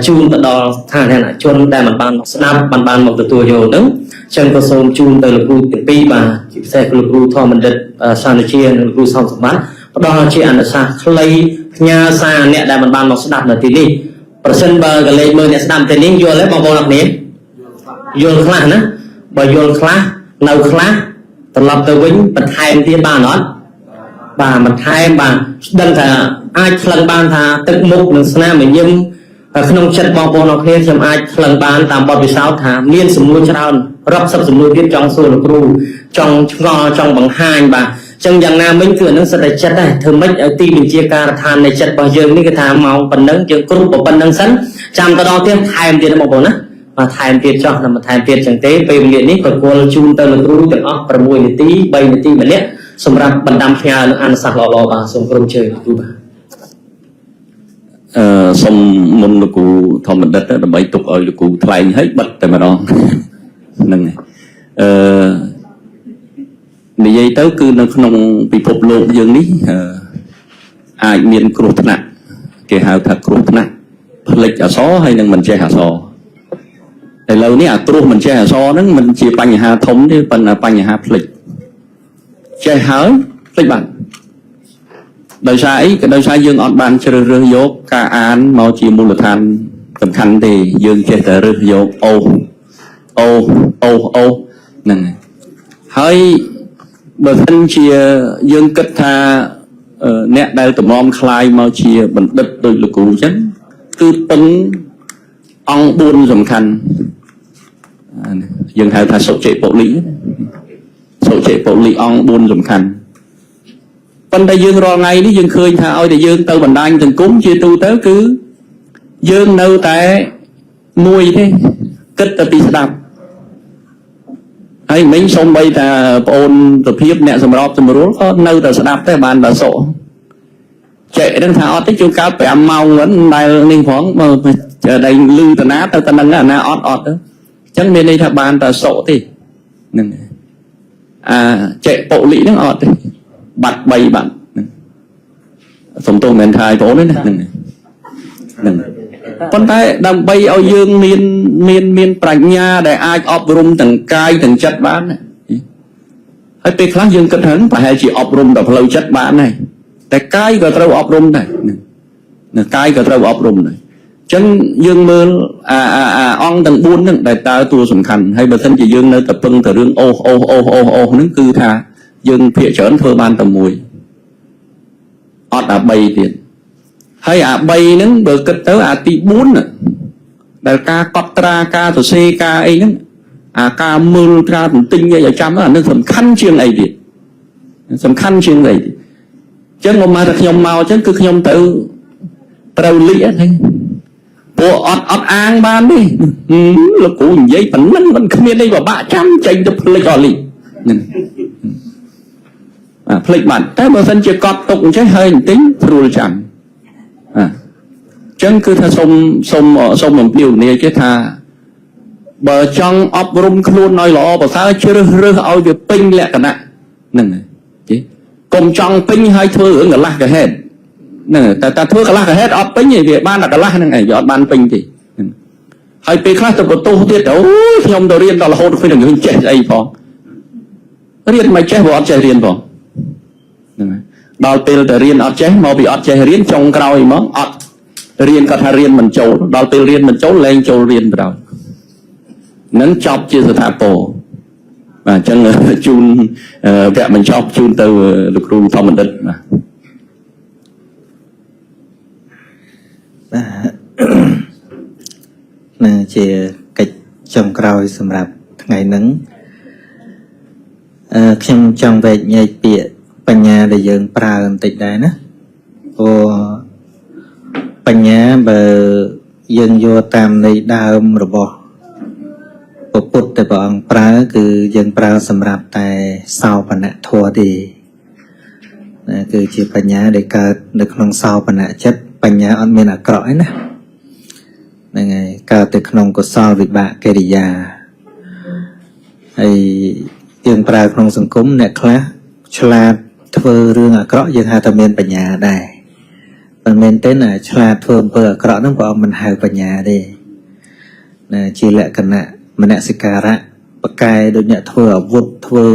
ជូនទៅដល់សាធារណជនដែលមិនបានស្ដាប់បានមកទទួលយកហ្នឹងអញ្ចឹងក៏សូមជូនទៅលោកគ្រូទាំងពីរបាទជាពិសេសលោកគ្រូធម្មបណ្ឌិតសានជានិងលោកគ្រូសំសម្បត្តិផ្ដល់ជាអនុសាសន៍ខ្លីផ្ញើសារអ្នកដែលមិនបានមកស្ដាប់នៅទីនេះប្រសិនបើកលេចមើលអ្នកស្ដាប់ទីនេះយល់ទេបងប្អូនអរគ្នាយល់ខ្លះណាបើយល់ខ្លះនៅខ្លះត្រឡប់ទៅវិញបន្ថែមទៀតបានអត់បាទបន្ថែមបាទដឹងថាអាចខ្លឹងបានថាទឹកមុខនិងស្នាមញញឹម ក្នុងចិត្តបងប្អូនអរគ្នាខ្ញុំអាចផ្លឹងបានតាមបទពិសោធន៍ថាមានសំណួរច្រើនរាប់សិបសំណួរទៀតចង់សួរលោកគ្រូចង់ឆ្ងល់ចង់បង្ហាញបាទចឹងយ៉ាងណាមិញគឺអានឹងសិតតែចិត្តដែរធ្វើម៉េចឲ្យទីបញ្ជាការដ្ឋាននៃចិត្តរបស់យើងនេះគឺថាម៉ោងប៉ុណ្ណឹងយើងគ្រប់ប៉ុណ្ណឹងសិនចាំទៅដល់ទៀតថែមទៀតបងប្អូនណាបាទថែមទៀតចោះដល់ថែមទៀតចឹងទេពេលវេលានេះប្រគល់ជូនទៅលោកគ្រូទាំងអស់6នាទី3នាទីម្នាក់សម្រាប់បណ្ដាំផ្ញើនឹងអនុសាសន៍ល្អៗបាទសូមក្រុមជើញគ្រូបាទ សូមមុនលោកគ្រូធម្មបណ្ឌិតដើម្បីទុកឲ្យលោកគ្រូថ្លែងឲ្យបិទតែម្ដងហ្នឹងនិយាយទៅគឺនៅក្នុងពិភពលោកយើងនេះអាចមានគ្រោះថ្នាក់គេហៅថាគ្រោះថ្នាក់ផ្លិចអក្សរហើយនឹងមិនចេះអក្សរឥឡូវនេះអាគ្រោះមិនចេះអក្សរហ្នឹងមិនជាបញ្ហាធំទេប៉ុន្តែបញ្ហាផ្លិចចេះហើយផ្លិចបាត់ ដោយសារអីក៏ដោយសារយើងអត់បានជ្រើសរើសយកការអានមកជាមូលដ្ឋានសំខាន់ទេយើងចេះតែរើសយកអូហ្នឹងហើយបើមិនជាយើងគិតថាអ្នកដែលតម្រាំខ្លាយមកជាបណ្ឌិតដោយលោកគ្រូអញ្ចឹងគឺពឹងអង្គ4សំខាន់យើងហៅថាសុជិពលិអង្គ4សំខាន់ ប៉ុន្តែយើងរាល់ថ្ងៃនេះយើងឃើញថាឲ្យតែយើងទៅបណ្ដាញសង្គមជាទូទៅគឺយើងនៅតែមួយទេគិតតែពីស្ដាប់ហើយមិញសូម្បីតែបងអូនសុភាពអ្នកសម្របសម្រួលក៏នៅតែស្ដាប់តែបានតែសក់ចេះដឹងថាអត់ទេជួនកាល5ម៉ោងហ្នឹងដែលនេះផងបើដែលលឺតាណាទៅតានឹងណាអត់ទៅអញ្ចឹងមានន័យថាបានតែសក់ទេហ្នឹងចេះបុលិហ្នឹងអត់ទេ បាត់3បាត់សំទោសមែនថាបងអូនណាហ្នឹងប៉ុន្តែដើម្បីឲ្យយើងមានប្រាជ្ញាដែលអាចអប់រំទាំងកាយទាំងចិត្តបានហើយពេលខ្លះយើងគិតថាប្រហែលជាអប់រំដល់ផ្លូវចិត្តបានដែរតែកាយក៏ត្រូវអប់រំដែរកាយក៏ត្រូវអប់រំដែរអញ្ចឹងយើងមើលអង្គទាំង4ហ្នឹងដែលតើតួសំខាន់ហើយបើមិនជាយើងនៅតែពឹងតែរឿងអូសហ្នឹងគឺថា យើងភាកច្រើនធ្វើបានតែមួយអត់អា3ទៀតហើយអា3ហ្នឹងបើគិតទៅអាទី4ដែលការកត់ត្រាការសរសេរការអីហ្នឹងអាការមើលការទន្ទិញអីឲ្យចាំអានឹងសំខាន់ជាងអីទៀតសំខាន់ជាងអីអញ្ចឹងមកមកតែខ្ញុំមកអញ្ចឹងគឺខ្ញុំទៅត្រូវលិះហ្នឹងពួកអត់អាងបានទេលោកគ្រូនិយាយប៉ុណ្ណឹងមិនគ្មានអីពិបាកចាំចេញទៅផ្លេចអត់លិះហ្នឹង ផ្លេចបាត់តែបើសិនជាកត់ទុកអញ្ចឹងហើយបន្តិចស្រួលចាំអញ្ចឹងគឺថាសូមអំពាវនាវគេថាបើចង់អប់រំខ្លួនឲ្យល្អប្រសើរជ្រើសរើសឲ្យវាពេញលក្ខណៈហ្នឹងទេកុំចង់ពេញហើយធ្វើរឿងកន្លះកហេតុហ្នឹងតែធ្វើកន្លះកហេតុអត់ពេញទេវាបានតែកន្លះហ្នឹងឯងវាអត់បានពេញទេហើយពេលខ្លះទៅបន្ទោសទៀតអូយខ្ញុំទៅរៀនដល់រហូតឃើញតែយើងចេះអីផងរៀនមិនចេះព្រោះអត់ចេះរៀនផង ដល់ពេលទៅរៀនអត់ចេះមកពីអត់ចេះរៀនចុងក្រោយហ្មងអត់រៀនគាត់ថារៀនមិនចូលដល់ពេលរៀនមិនចូលលែងចូលរៀនបណ្ដោយនឹងចប់ជាស្ថាពរបាទអញ្ចឹងជូនវគ្គបញ្ចប់ជូនទៅលោកគ្រូធម្មបណ្ឌិតបាទ ជាកិច្ចចុងក្រោយសម្រាប់ថ្ងៃហ្នឹងខ្ញុំចង់វែកញែកពាក្យបញ្ញាដែលយើងប្រើបន្តិចដែរណាព្រោះបញ្ញាបើយើងយកតាមន័យដើមរបស់ពុទ្ធតែព្រះអង្គប្រើគឺយើងប្រើសម្រាប់តែសោបនធម៌ទេគឺជាបញ្ញាដែលកើតនៅក្នុងសោបនចិត្តបញ្ញាអត់មានអាក្រក់ទេណាហ្នឹងហើយកើតទៅក្នុងកុសលវិបាកកិរិយាហើយយើងប្រើក្នុងសង្គមអ្នកខ្លះឆ្លាតធ្វើរឿងអាក្រក់យើងហៅថាមានបញ្ញាដែរមិនមែនទេណាឆ្លាតធ្វើអំពើអាក្រក់ហ្នឹងព្រះអង្គមិនហៅបញ្ញាទេណាជាលក្ខណៈមនសិការៈបកែដូចអ្នកធ្វើអាវុធធ្វើ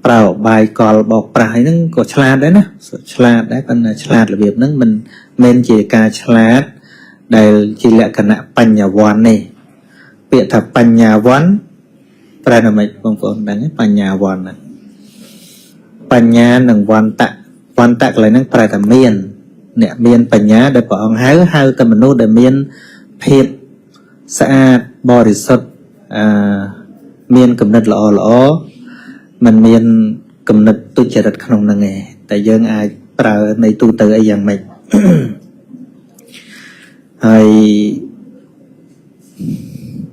ប្រើអបាយកលបោកប្រាស់ហ្នឹងក៏ឆ្លាតដែរណាឆ្លាតដែរប៉ុន្តែឆ្លាតរបៀបហ្នឹងមិនមែនជាការឆ្លាតដែលជាលក្ខណៈបញ្ញវន្តទេពាក្យថាបញ្ញវន្តប្រែថាម៉េចបងប្អូនដឹងទេបញ្ញវន្តបញ្ញានិងវន្តៈកន្លែងហ្នឹងប្រែថាមាន អ្នកមានបញ្ញាដែលព្រះអង្គហៅតែមនុស្សដែលមានភាពស្អាតបរិសុទ្ធមានគំនិតល្អមិនមានគំនិតទុច្ចរិតក្នុងហ្នឹងឯងតែយើងអាចប្រើនៃទូទៅអីយ៉ាងម៉េច ហើយ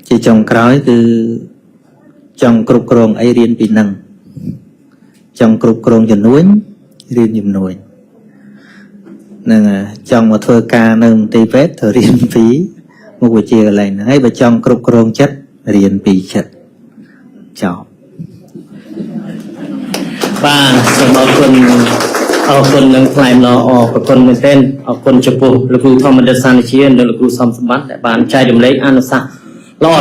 ជាចុងក្រោយគឺចង់គ្រប់គ្រងអីរៀនពីហ្នឹងចង់គ្រប់គ្រងជំនួញរៀនជំនួញហ្នឹងចង់មកធ្វើការនៅមន្ទីរពេទ្យទៅរៀនពីមុខវិជ្ជាកន្លែងហ្នឹងហើយបើចង់គ្រប់គ្រងចិត្តរៀនពីចិត្តចប់ បាទសូមអរគុណនឹងថ្លែងល្អអរគុណមែនទែនអរគុណចំពោះលោកគ្រូធម្មដិតសានជានិងលោកគ្រូសំសម្បត្តិដែលបានចែករំលែកអនុសាសន៍ល្អ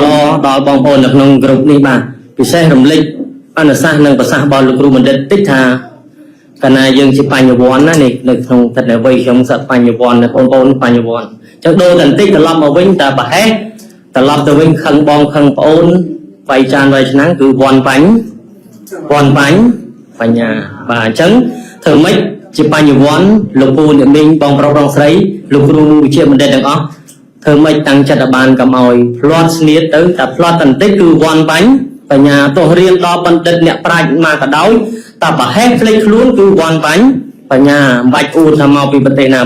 ដល់បងប្អូននៅក្នុងក្រុមនេះបាទពិសេសរំលែកអនុសាសន៍និងប្រសាសន៍របស់លោកគ្រូបណ្ឌិតតិចថាកាលណាយើងជាបញ្ញវន្តណានេះនៅក្នុងទឹកនៃវ័យខ្ញុំសិស្សបញ្ញវន្តបងប្អូនបញ្ញវន្តអញ្ចឹងដូរតែបន្តិចត្រឡប់មកវិញតែប្រហែលត្រឡប់ទៅវិញខឹងបងខឹងប្អូនវាយចានវាយឆ្នាំងគឺវន្តបញ្ញបញ្ញាបាទអញ្ចឹងធ្វើម៉េចជាបញ្ញវន្តលោកពូអ្នកមីងបងប្រុសបងស្រីលោកគ្រូវិជ្ជាបណ្ឌិតទាំងអស់ធ្វើម៉េចតាំងចិត្តឲ្យបានកុំឲ្យផ្លាត់ស្នៀតទៅតែផ្លាត់តែបន្តិចគឺវន្តបញ្ញាទោះរៀនដល់បណ្ឌិតអ្នកប្រាជ្ញមកក៏ដោយតែប្រហែលភ្លេចខ្លួនគឺវន្តបញ្ញាមិនបាច់អួតថាមកពីប្រទេសណា